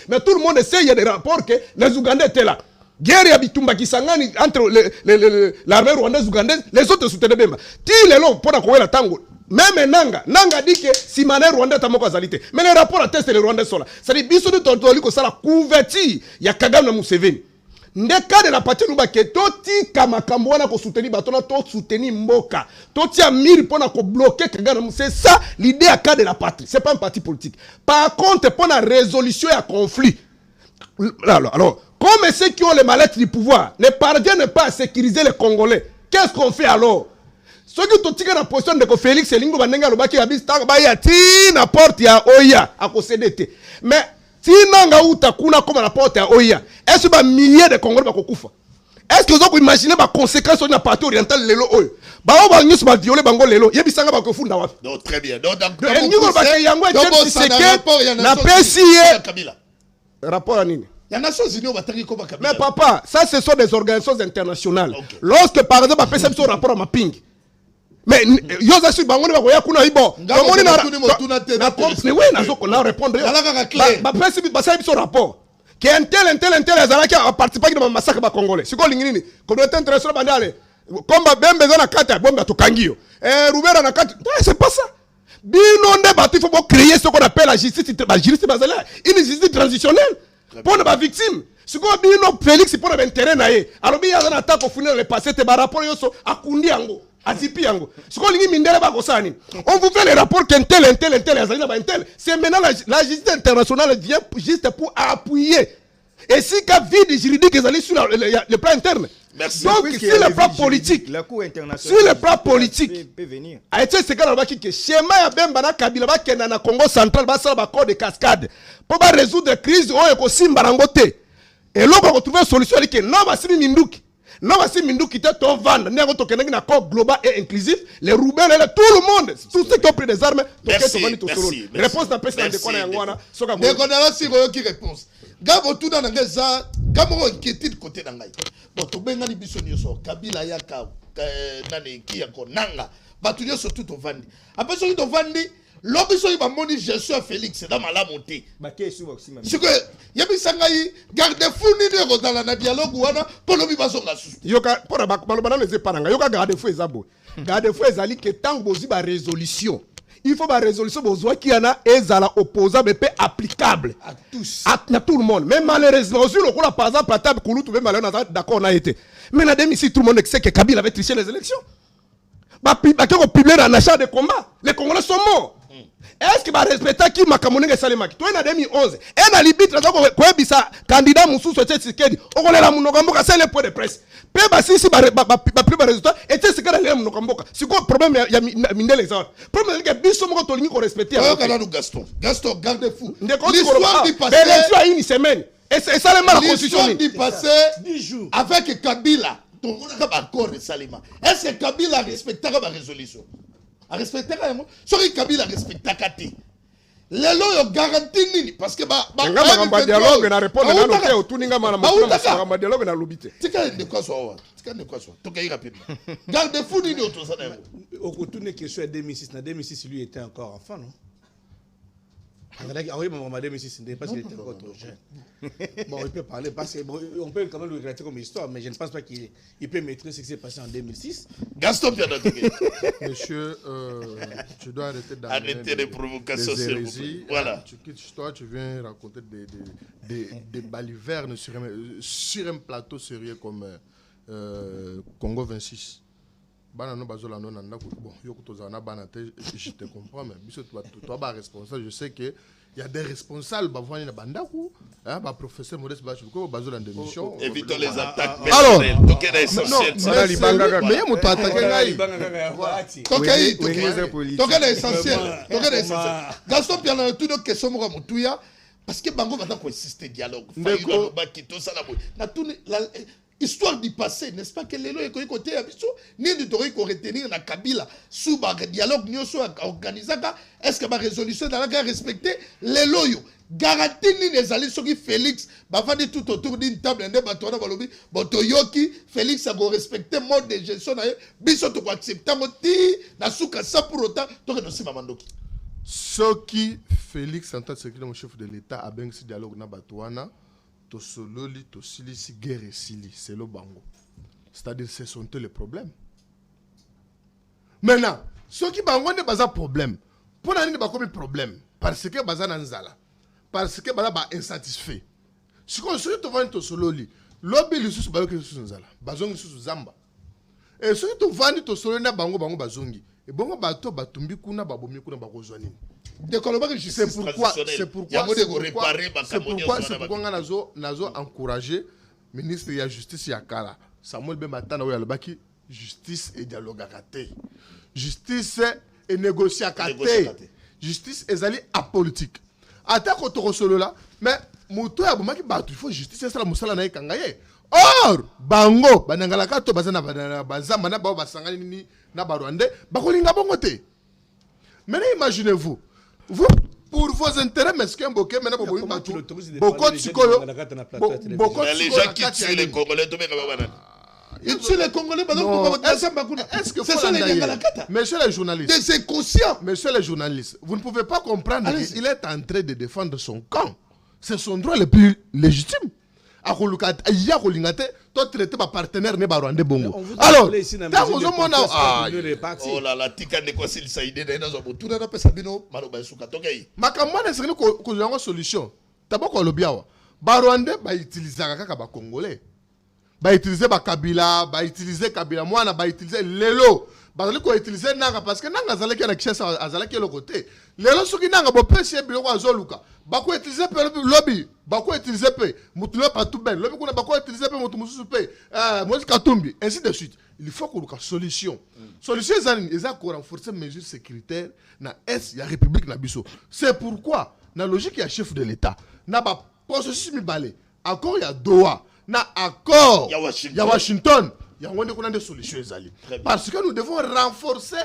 Mais tout le monde sait qu'il y a des rapports que les Ougandais étaient là. Guerre ya bitumba kisangani entre l'armée rwandaise ougandaise, les autres soutenaient Bemba. Ti le long pour la tango. Même Nanga dit que si mané rwandais tamoko azalité. Mais les rapports attestent les Rwandais sont là. Ça dit biso de totoli ko sala couverture ya Kagame na Museveni. Ndeka de la partie nuba ke toti kamakambo wana ko soutenir batona to soutenir mboka toti a miri pona ko bloquer Kagame. C'est ça l'idée à cas de la patrie, c'est pas un parti politique. Par contre pour la résolution ya conflit Alors, comme ceux qui ont les mallettes du pouvoir ne parviennent pas à sécuriser les Congolais, qu'est-ce qu'on fait alors? Ceux qui ont la position de Félix Elingo Bandenga Lobaki Abista Baya Tina porte ya Oya à CDT. Mais Tina Uta Kuna comme la porte ya Oya. Est-ce que milliers de Congolais vont koufa? Est-ce que vous avez imaginé les conséquences sur la partie orientale de l'Elo? Bah, on va nous violer Bango Lelo. Il y a des gens qui font. Non, très bien. Donc, rapport à Nini. Il y a Nations Unies, on va t'arriver comme Kabila. Mais papa, ça ce sont des organisations internationales. Okay. Lorsque par exemple, on fait un rapport à Mapping. Mais yoza su bango ba koya kuna ibo. Bango na compte oui na zoko na répondre. Ba principe ba ça rapport. Que un tel azala qui a participé dans massacre ba congolais. Siko lingini communauté internationale bandale. Comme bembe na kata bombe to kangio. Rubera na kata. C'est pas ça. Bino nde batu faut créer ce qu'on appelle la justice bazala. Une justice transitionnelle pour les victimes. Si vous avez Félix pour un terrain, alors il y a un attaque au final, le passé, te rapport à Kundi Ango, à Zipi Ango. Si vous avez Mindele Bagosani, on vous fait les rapports qu'un tel, c'est maintenant la justice internationale vient juste pour appuyer. Et si il y a vide juridique, ils allaient sur le plan interne. Merci. Donc, sur le plan politique, la Cour internationale, sur le plan politique, peut venir. A été ce que schéma ya bemba Kabila ba kenda na Congo central ba sala ba corps de cascade pour ba résoudre la crise o ko simba rangote. Et là on retrouver solution que non ba simi minduki. Non ba simi minduki te to vendre ne to kenaki na corps global et inclusif les roubles tout le monde tous ceux qui ont pris des armes merci. Réponse d'un président de Kona Yangwana soka ko. Mais on a aussi qui réponse. Gabo tout dans ngeza gabo inquiétude côté na ngai. Bon to benga ni biso nyoso Kabila yaka nani ki yako nanga. Batu nyoso tout au vandi. Après so to vandi l'obisson il va moni gestion Félix dans la montée. C'est que yebisanga yi garde-fou ni dans la dialogue wana pour le bibasonga sous. Yoka pour balobana les eparanga yoka garde-fou ezabo. Garde-fou ezali que tant bozi ba résolution. Il faut une résolution besoin qui en a ezala opposable et applicable à tous. À tout le monde. Mais malheureusement, aussi, le coup par exemple, la table Kouloutou, même malheureusement, d'accord, on a été. Mais dans des tout le monde sait que Kabila avait triché les élections. Bah, quand on publie un achat de combat, les Congolais sont morts. Est-ce qu'il va respecter qui m'a camoné Salemaki? Toi, en 2011, et en Libye, candidat Moussou Tshisekedi, on a la Munogamboka, c'est le point de presse. Peba si plus de résultat, et c'est ce qu'il y a Munogamboka. C'est quoi le problème? Il y a mine les autres. Le problème, c'est que Bissot Moko Tolini qu'on respecte. Gaston, garde-fou. L'histoire du passé. L'élection a une semaine. Et ça, la constitution. L'histoire du passé, 10 jours. Avec Kabila, ton accord de Salima. Est-ce que Kabila respectera ma résolution? A respecter sorry Kabila respecta kati lelo yo garantie nini parce que ba dialogue na répondre na noté otuninga mana ma dialogue na lobité tika de quoi soit to kay rapidement garde fou nini autosana autour question 2006 na 2006 lui était encore enfant non. Oui, mais 2006, parce qu'il était encore trop jeune. Bon, il peut parler, parce que bon, on peut quand même le regretter comme histoire, mais je ne pense pas qu'il peut maîtriser ce qui s'est passé en 2006. Gaston Pianotoké. Monsieur, tu dois arrêter les provocations sur vous. Voilà. Tu quittes toi, tu viens raconter des balivernes sur un plateau sérieux comme Congo 26. Bon, je te comprends, mais toi, responsable, je sais qu'il y a des responsables, professeur Modeste Bachouko, en démission. Évitons les attaques. Alors, Gaston Piana, tout le question, parce que Bango va insister dialogue. Histoire du passé, n'est-ce pas que les lois sont côté abisso ni du tori qu'on retenir na Kabila sous ba dialogue ni so organisé est-ce que ma résolution dans la respecter les lois garantie ni les alliés sur Félix ba vandi tout autour d'une table ndé batona balobi botoyoki Félix a go respecter mode de gestion na biso to accepter moti na suka ça pour autant to que nosima mandoki ce qui Félix en tant que secrétaire chef de l'État a bien ce dialogue na batwana to sololi to silisi guerre sili c'est le bango c'est-à-dire ce sont les problèmes maintenant ce qui bango ne pas un problème pour n'ani pas comme problème parce que baza nanzala parce que baza ba insatisfait ce qu'on se to vendre to sololi lobby le sous ba que sous nanzala bazong sous zamba Et ceux qui vendent to solo na bango bazongi. Et bongo bato batumbi kuna babomi kuna bakozwa nini. De kolomba que C'est pourquoi nazo encourager ministre de la justice yakala Samuel Bematana oyo alobaki justice et dialogue akate. Justice et négocier akate. Justice ezali apolitique. Ata ko to solo là mais moto ya bomaki bato il faut justice ça la musala na ekanga ye. Or bango banangala kato bazana bazamba na ba basangani ni na barwande bakolinga bongo te. Maintenant imaginez-vous vous, pour vos intérêts mesquins, beaucoup de les gens qui tuent les Congolais, ils tuent les Congolais. Est-ce que c'est ça les Messieurs les journalistes, c'est conscient. Messieurs les journalistes, vous ne pouvez pas comprendre qu'il est en train de défendre son camp. C'est son droit le plus légitime. Il y a traité par partenaire ne barwande bongo. Alors, oh là là, tika ne quoi s'il s'aide dans un bout. Tout n'a pas sabino, maroba suka tokei. Makamana c'est une solution. D'abord quoi le biawa. Barwande ba utiliser kaka ba congolais. Ba utiliser ba Kabila, ba utiliser Kabila mwana, ba utiliser lelo. Bazali ko utiliser nanga parce que nanga zalaki na kishasa azalaki le côté. Lelo soki nanga bo pesi biloko azoluka. Bako utiliser pe lobby, bako utiliser pe mutule partout ben. Lobby kuna bako utiliser pe mutu mususu pe Moïse Katumbi ainsi de suite. Il faut qu'on ait une solution. Solution c'est pour renforcer les mesures sécuritaires na est ya République na biso. C'est pourquoi na logique ya chef de l'État na ba processus mi balé. Accord ya Doha, na accord ya Washington. Il y a des solutions. Parce que nous devons renforcer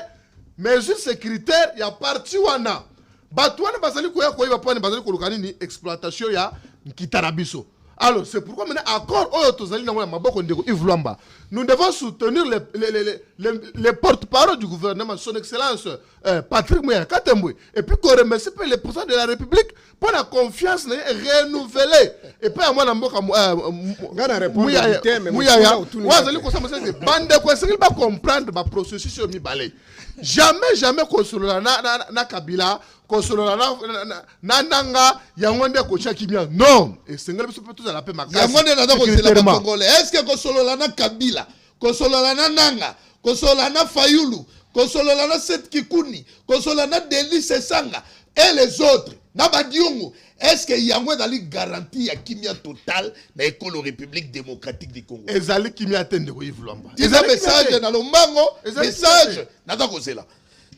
les mesures sécuritaires. Il y a parti où on a. Batouane basali koya koya bapane basali kolokani ni exploitation ya kitarabiso. Alors c'est pourquoi maintenant accord oyotozali na maboko ndeko Yves Luamba. Nous devons soutenir les porte-parole du gouvernement, son excellence Patrick Mouya Katembwe, et puis qu'on remercie le président de la République pour la confiance renouvelée. Et puis à moi na mboka Mouya wazali ko sama c'est bande ko c'est pas comprendre ba processus mi balé. Jamais kosolola na Kabila, kosolola na nanga yangonde ko chakimia. Non, et sengel biso peut tous à la paix makasi. Yangonde na ko c'est la Congolais. Est-ce que kosolola na Kabila, kosolola na nanga, kosolola na Fayulu, kosolola na Seth Kikuni, kosolola na Denis Sesanga et les autres na Badiongo, est-ce que yango dali garantie ya kimia total na école République démocratique du Congo? Ezali kimia tende ko Yves Luamba. Ezali message na lombango, message na ta kozela.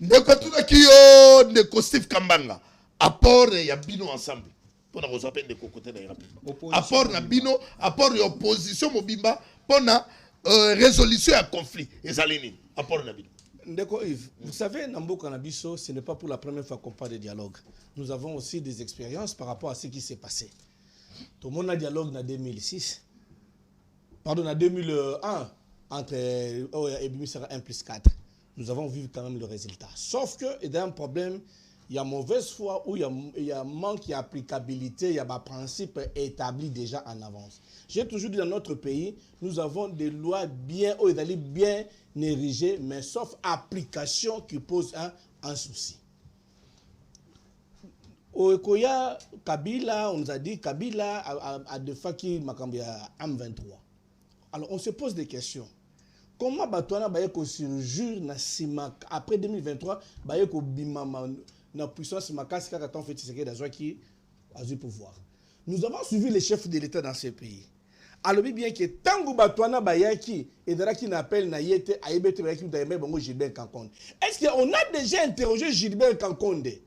Ndeko tuna kiyo ndeko Steve Kambanga. Apport ya bino ensemble. Pona ko s'appelle de côté na rapidement. Apport na bino, apport ya opposition mobimba pona résolution ya conflit. Ezali ni apport na bino. Ndeko Yves, vous savez, Nambo Kanabiso, ce n'est pas pour la première fois qu'on parle de dialogue. Nous avons aussi des expériences par rapport à ce qui s'est passé. Tout le monde a dialogue en 2006. Pardon, en 2001, entre Ebimisera 1+4. Nous avons vu quand même le résultat. Sauf qu'il y a un problème, il y a mauvaise foi ou il y a manque d'applicabilité, il y a un principe établi déjà en avance. J'ai toujours dit dans notre pays, nous avons des lois bien érigées, mais sauf application qui pose un souci. Au Ekoya, Kabila, on nous a dit Kabila a défaki Makambia M23. Alors on se pose des questions. Comment Batouana Bayeko surjure après 2023 Bayeko bimama na puissance makasi kaka tant fait c'est que qui a du pouvoir. Nous avons suivi les chefs de l'État dans ce pays. Alors bien que tango Batouana Bayaki et Daraki n'appelle na yete ayebete Bayaki d'aimer bongo Gilbert Kankonde. Est-ce qu'on a déjà interrogé Gilbert Kankonde?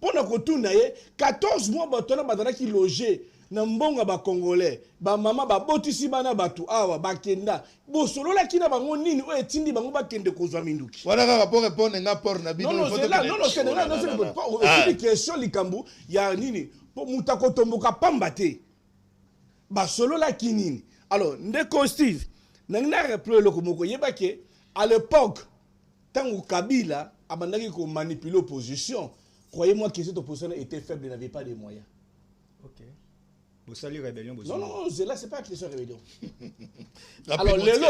Pendant que tout naye 14 mois Batouana Badaraki logé na mbonga ba Congolais, ba mama ba botisi bana batu awa bakenda. Bo solo la kina bango nini o etindi bango bakende kozwa minduki. Voilà ka pour répondre nga por na bino. Non, c'est là, non, c'est là, non, c'est pas aussi question likambu ya nini pour mutako tomboka pambate. Ba solo la kinini. Alors, ndeko Steve, nangina replo lokomoko yebake à l'époque tango Kabila abandaki ko manipuler l'opposition. Croyez-moi que cette opposition était faible, n'avait pas de moyens. OK. Vous saluez rébellion. Non, là, c'est pas une question de rébellion. Alors, Lélo,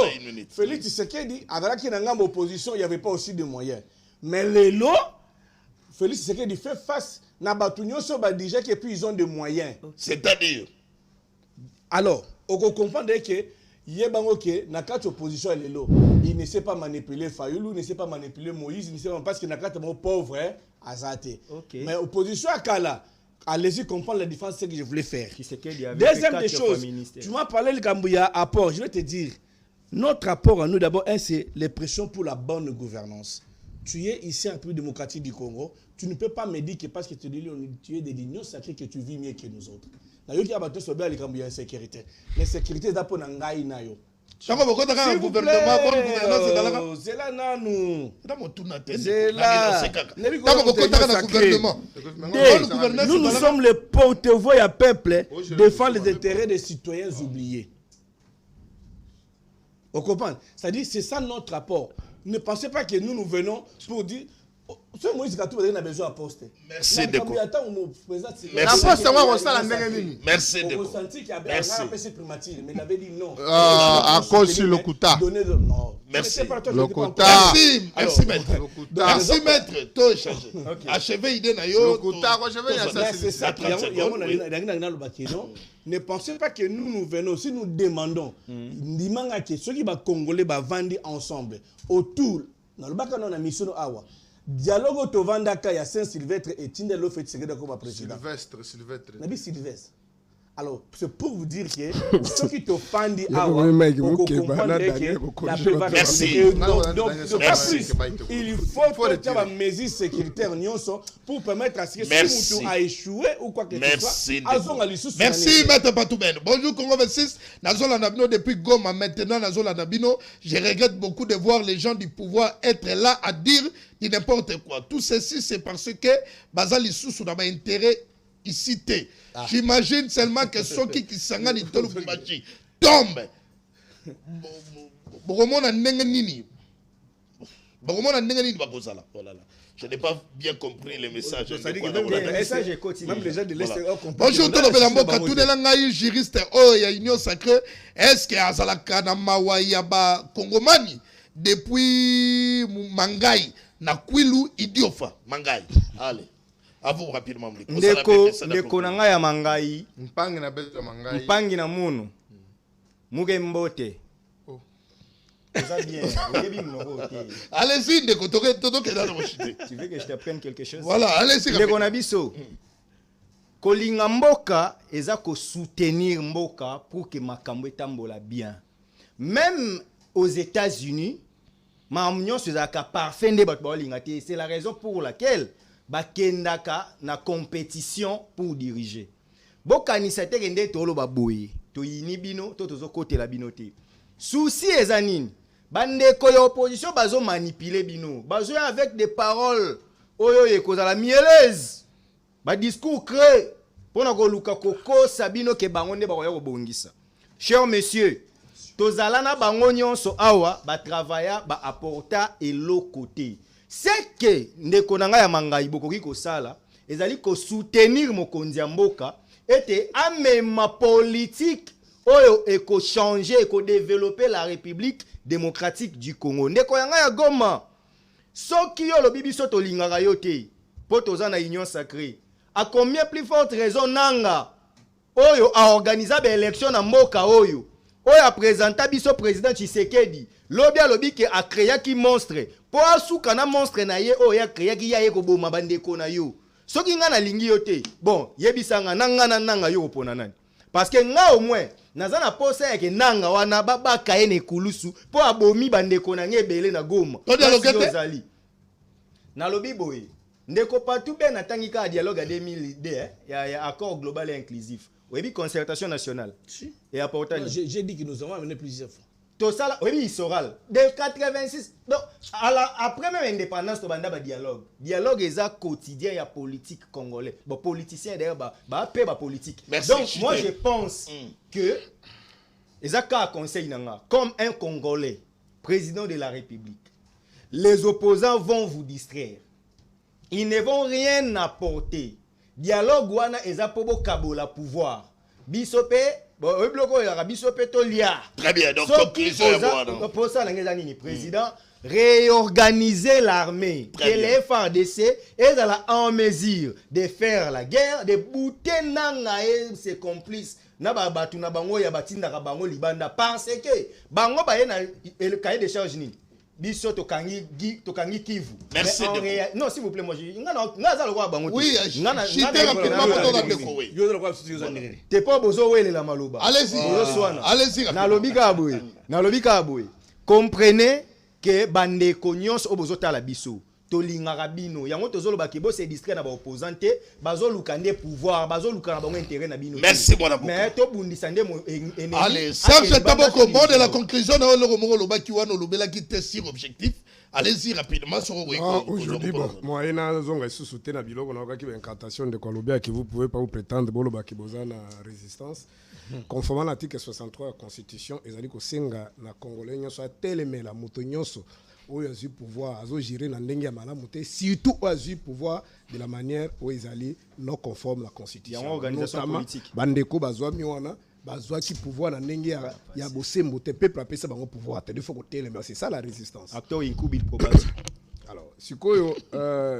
Félix Tshisekedi, avec qui dans l'opposition, il n'y avait pas aussi de moyens. Mais Lélo, Félix Tshisekedi fait face à Batounio sur déjà et puis ils ont des moyens. C'est-à-dire? Alors, on comprend que Yebango ke na kati opposition lelo, il ne sait pas manipuler Fayoulou, il ne sait pas manipuler Moïse, il ne sait pas parce que na kati mo pauvre azate. Mais opposition à Kala, allez-y comprendre la différence c'est que je voulais faire. Deuxième des choses, tu m'as parlé le Gambouya apport, je vais te dire notre apport à nous d'abord c'est les pressions pour la bonne gouvernance. Tu es ici en République démocratique du Congo, tu ne peux pas me dire que parce que tu es des lignes sacrées que tu vis mieux que nous autres. D'ailleurs, il y a des choses qui sont insécurité. L'insécurité, c'est pour nous. C'est là, nous. Nous sommes les porte-voix à peuple défendre les intérêts des citoyens oubliés. Vous comprenez? C'est-à-dire, c'est ça notre rapport. Ne pensez pas que nous venons pour dire. Ce Moïse Katou a besoin de poster. Merci de quoi. Merci de quoi. Mais il avait dit non. À cause de l'Okuta. Merci. L'Okuta. Merci maître. Merci maître. Tout changé. Achevez l'idée na yo. L'Okuta, c'est ça. Ne pensez pas que nous venons, si nous demandons, ceux qui sont congolais vendent ensemble autour. Dans le bac, on a mis sur Awa. Dialogue au Tovandaka, il y a Saint-Sylvestre et Tindelo fait secrétaire comme président. Sylvestre. Nabi Sylvestre. Alors, c'est pour vous dire que ceux qui te fendent Awa, on comprend que la prévalence. Il faut que tu aies une mesure sécuritaire pour permettre à ce que si tu as échoué ou quoi que ce soit. Merci, Maître Patouben. Bonjour, Congo 26. Nazola Nabino depuis Goma, maintenant Nazola Nabino. Je regrette beaucoup de voir les gens du pouvoir être là à dire n'importe quoi. Tout ceci, c'est parce que Bazali Soussou n'a pas intérêt ici. J'imagine seulement que ceux qui s'engagent dans le Boubachi tombent. Je n'ai pas bien compris le message. Même les gens de l'Est comprennent. Bonjour, tout le monde. Tout le monde juriste. Oh, il y a union sacrée. Est-ce que Azalaka na Mawayaba Kongomani depuis Mangai na Kwilu Idiofa Mangai. Allez. À vous rapidement. Ndeko na ngai ya Mangai. Mpangi na bezo Mangai. Mpangi na munu. Muge mbote. Allez-y, Ndeko, tu veux que je t'apprenne quelque chose? Voilà, allez-y. Ndeko na biso. Kolinga mboka eza ko soutenir mboka pour que makambo etambola bien. Même aux États-Unis, mamnyon sezaka parfait nde bato balinga te. C'est la raison pour laquelle bakendaka na compétition pour diriger. Bokanisa te kende tolo baboye. To yini bino, to tozo kote la bino te. Souci ezanine. Bandeko ya opposition bazo manipuler bino. Bazo avec des paroles oyo ekozala mieleuse. Ba discours créé pour na koluka koko sabino ke bango nde bakoya kobongisa. Chers messieurs, tozala na bango nyonso awa ba travailler ba apporta elo côté. C'est que ndeko na nga ya Mangai bokoki kosala ezali ko soutenir mokonzi ya mboka ete amema politique oyo eko changer eko développer la République démocratique du Congo. Ndeko ya nga ya Goma soki yo lobi biso tolingaka yo te po toza na union sacrée. À combien plus forte raison nanga oyo a organiser ba élection na mboka oyo a présenter biso président Tshisekedi lobi alobi ke a créer ki monstre po asuka na monstre na ye oyo a créer ki ya ye ko boma bandeko na yo soki nga na lingi yo te bon yebisanga nanga yo opona nani parce que nga au moins naza na posa ya ke nanga wana babaka ene kulusu po abomi bandeko na ngebele na Goma ozali na lobi boye ndeko patu ben atangika dialogue à 2002 ya accord global et inclusif. Oui, concertation nationale. Si. Et apportant. J'ai dit que nous avons amené plusieurs fois. Tout ça, oui, il sera. De 86. Donc, après même l'indépendance, tu as un dialogue. Dialogue est un quotidien, il y a politique congolais. Bon, politicien d'ailleurs, paix, politique. Merci, donc, moi, je pense que, les accords conseil comme un Congolais, président de la République, les opposants vont vous distraire. Ils ne vont rien apporter. Dialogue wana eza pobo kabola pouvoir. Bisope, bisope tolia. Très bien, donc conclusion pour ça l'angezani président réorganiser l'armée. Que les FARDC est en mesure de faire la guerre, de bouter nanga et ses complices na ba batu na bango ya batinda ka bango libanda parce que bango ba na le cahier de charge nini biso tokangi Kivu. Merci. Non, s'il vous plaît, moi nga za lokwa bango. Oui, chité rapidement pour ton déco. Yo de quoi studio zanire. T'es pas besoin wele la maloba. Allez-y. Na lobi ka boy. Comprenez que bande konyos obozo ta la biso. Tolingaka bino yango tozoloba ke bo se distrait na ba opposante bazo lukande pouvoir bazo lukana bango intérêt na bino. Merci mon amour. Mais to bundisa nde mo ennemi. Allez, Serge Taboko, mot de la conclusion na le romoro loba ki wana lobela ki te sur objectif. Allez-y rapidement sur aujourd'hui bon moi ina zonga sous na biloko na ka ki incantation de Kolobia que vous pouvez pas vous prétendre boloba ki bozana résistance. Conformément à l'article 63 de la Constitution, ils ont dit que Senga na Congolais nyonso atelemela la moto nyonso oyo azui pouvoir azo gérer na ndenge ya malamu te surtout azui pouvoir de la manière où ils allaient non conforme à la Constitution. Il y a une organisation politique. Bandeko bazwa miwana bazwa ki pouvoir na ndenge ya bosembo te peuple apesa bango pouvoir te il faut que telema c'est ça la résistance. Acteur inkubi probable. Alors sikoyo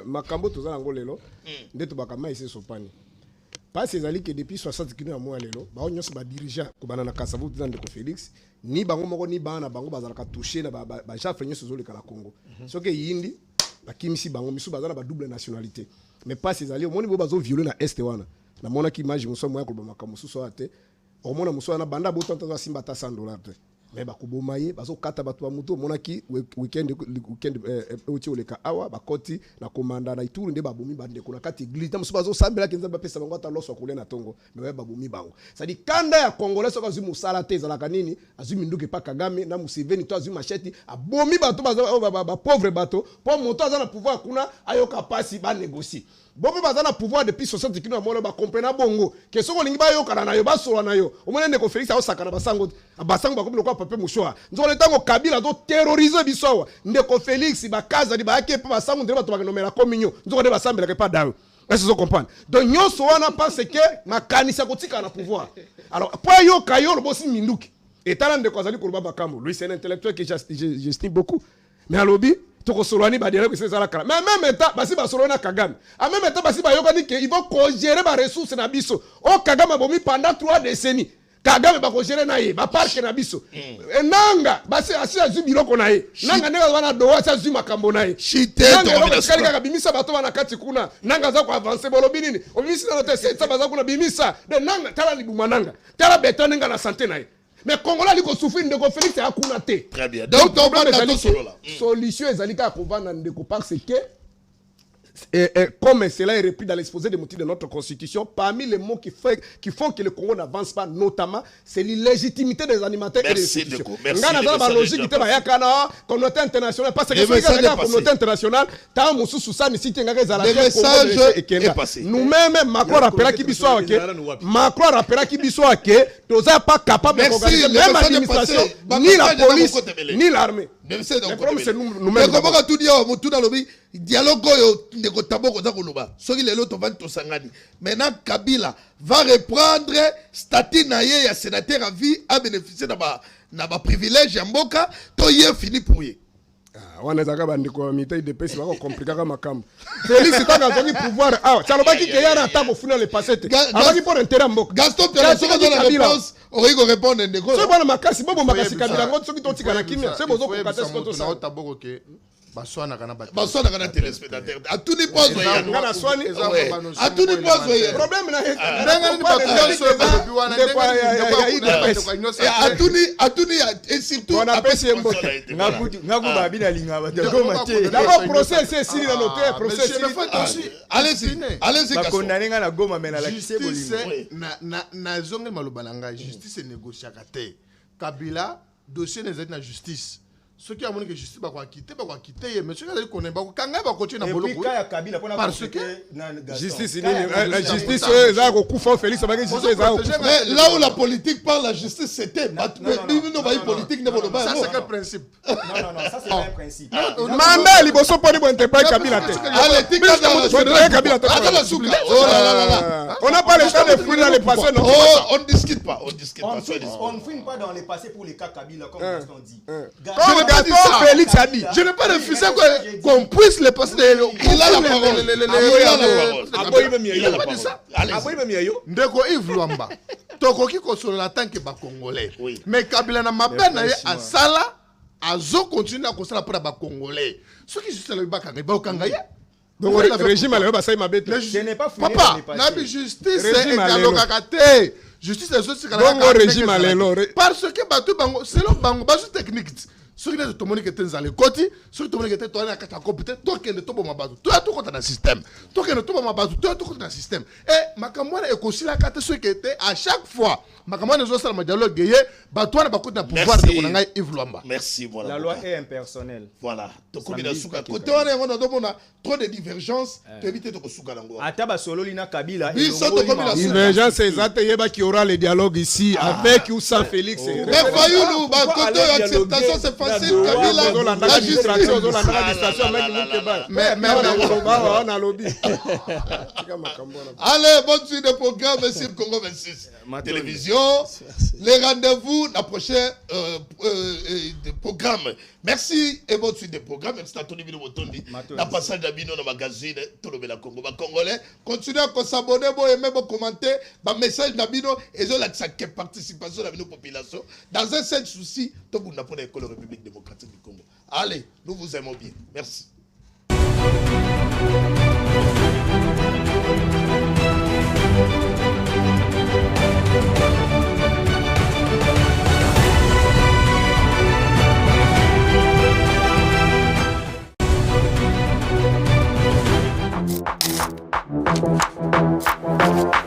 makambo tozana ngo lelo ndeto bakama ise sopani. Parce que depuis 60 km à moi lelo ba onyo ba dirigeant ko banana Kasavu de Félix ni bango moko ni bana bango bazalaka toucher na ba chef nyonso zo le kala Congo soki yindi ba kimisi bango misu bazala ba double nationalité mais pas ces alliés omoni bo bazo violer na est wana na mona ki image muso moya ko ba makamusu so ate omona muso na banda bo tanta za simba ta $100 te mais ba kuboma ye bazo kata batu ba muto mona ki weekend uti oleka awa ba koti na komanda na ituru nde ba bomi bande ko na kati glita muso bazo sambela kinza ba pesa bango ata loso kule na tongo mais ba bomi bango ça dit kanda ya congolais soka zu musala te za kanini azumi nduke pa Kagame na Museveni to azumi macheti abomi bato ba pauvre bato po moto azana pouvoir kuna ayoka pasi ba négocier bobe bazana pouvoir depuis 60 kilo mona ba comprendre bongo que soko lingi ba yokana na yo ba sola na yo omona ndeko Félix osaka na basango ba komelo kwa pape mushoa nzo le tango Kabila do terroriser biso ndeko Félix ba kaza di ba ke pa basango ndeba to ba nomela communion nzo ko de basambela ke pa dawe est-ce que vous comprenez donc nyonso wana pense que makanisa kotika na pouvoir alors po yo kayo lo bosi minduki etala ndeko azali ko ba kambo lui c'est un intellectuel que j'estime beaucoup mais alobi toko solani ba dire que c'est ça la kala mais même état basi ba solona Kagame en même état basi ba yokani que ils vont gérer ba ressources na biso o Kagame bomi pendant 3 décennies Kagame ba ko gérer na ye ba park na biso nanga basi asi azu biloko na ye nanga nanga wana do asi azu makambo na ye chité to kali kaka bimisa bato wana kati kuna nanga za ko avancer bolobi nini o bimisa na te c'est baza kuna bimisa de nanga tala libuma nanga tala betonenga na santé na ye mais Congolais liko souffrir ndeko Félix ya kuna te. Très bien. Donc on va dans solo là. Solution ezalika kovana ndeko parce que comme cela est repris dans l'exposé des motifs de notre constitution, parmi les mots qui font que le Congo n'avance pas, notamment, c'est l'illégitimité des animateurs et des institutions. Merci. La logique de la communauté internationale, parce que la communauté internationale, tant que le message est passé. Nous-mêmes, Macron rappellera qui bissoit que nous n'sommes pas capables de organiser même l'administration, ni la police, ni l'armée. Le problème, c'est nous-mêmes. Dialogue ndeko taboko za koloba soki lelo to vandi to sangani maintenant Kabila va reprendre statut na ye ya sénateur à vie à bénéficier na ba privilège ya mboka to ye fini pour ye wana zaka bandiko mita de pesi bako compliquer ka makambo Félix tanga zongi pouvoir salobaki ke yana atako funa le passé te abaki pour intérêt mboka Gaston Pierre soki dans la réponse ori ko répondre ndeko so bana makasi bobo makasi Kabila ngo soki to tika na kimia c'est bozo ko kata ko to sa taboko ke baswana kana téléspectateur atuni pozo ya ngana swani atuni pozo ya problème na atuni et surtout on appelle c'est mboka ngaku ba bina linga ba de mate d'abord procès c'est si dans l'hôtel procès allez-y ba condamné nga na goma mena la justice na zonge maloba nanga justice négociaka te Kabila dossier n'est na justice ceux qui ont montré que justice va quitter mais ceux qui ont connaît pas quand va continuer na boloko parce que justice la justice ça ko kufa Félix ba justice ça mais là où la politique parle la justice c'était nous va politique ne boloba ça c'est quel principe non ça c'est pas un principe mandat liboso poni bo interprète Kabila te allez tika Kabila te oh là on n'a pas le temps de fouiller dans le passé non on discute pas on ne fouille pas dans le passé pour les cas Kabila comme on dit Félix a dit je n'ai pas refusé qu'on puisse le passer il a la parole ndeko Yves Luamba tokoki kosolola tant que Congolais. Oui. Mais Kabila na mabe na ye asala azo continuer à kosala pour ba Congolais. Ce qui juste le bakanga ba okanga ye. Donc le régime a ça m'a bête. Ce n'est pas fouillé. Papa, na bi justice et galokakate. Justice et justice galokakate. Donc régime alelo. Parce que bato bango selon bango bazo technique. Soki na tomoni que tenzale koti, soki tomoni que to na kata kopite, to kende to bo mabato. To to kota na système. To kende to bo mabato, to kota na système. Et makamwana ekosila kata soki était à chaque fois makamwana zo sala ma dialogue yé, bato na bakota na pouvoir de konanga Yves Luamba. Merci voilà. La loi est impersonnelle. Voilà. To komi na suka côté wana ngona do mona trop de divergences, to éviter to kosuka nango. Ata ba solo lina Kabila et divergence exacte yeba qui aura le dialogue ici avec ou sans Félix. Mais Fayoulou ba côté acceptation c'est facile Kabila la justice mais on a lobby. Allez, bonne suite de programme sur Congo 26 télévision. Les rendez-vous la prochaine programme. Merci et bonne suite de programme. Même si t'as tenu vidéo botondi la passage d'abino dans magazine tout le la Congo. Congolais, continuez à s'abonner, aimer, commenter, message d'abino et la participation de la population dans un seul souci, tout le monde pour la République démocratique du Congo. Allez, nous vous aimons bien. Merci. Thank you.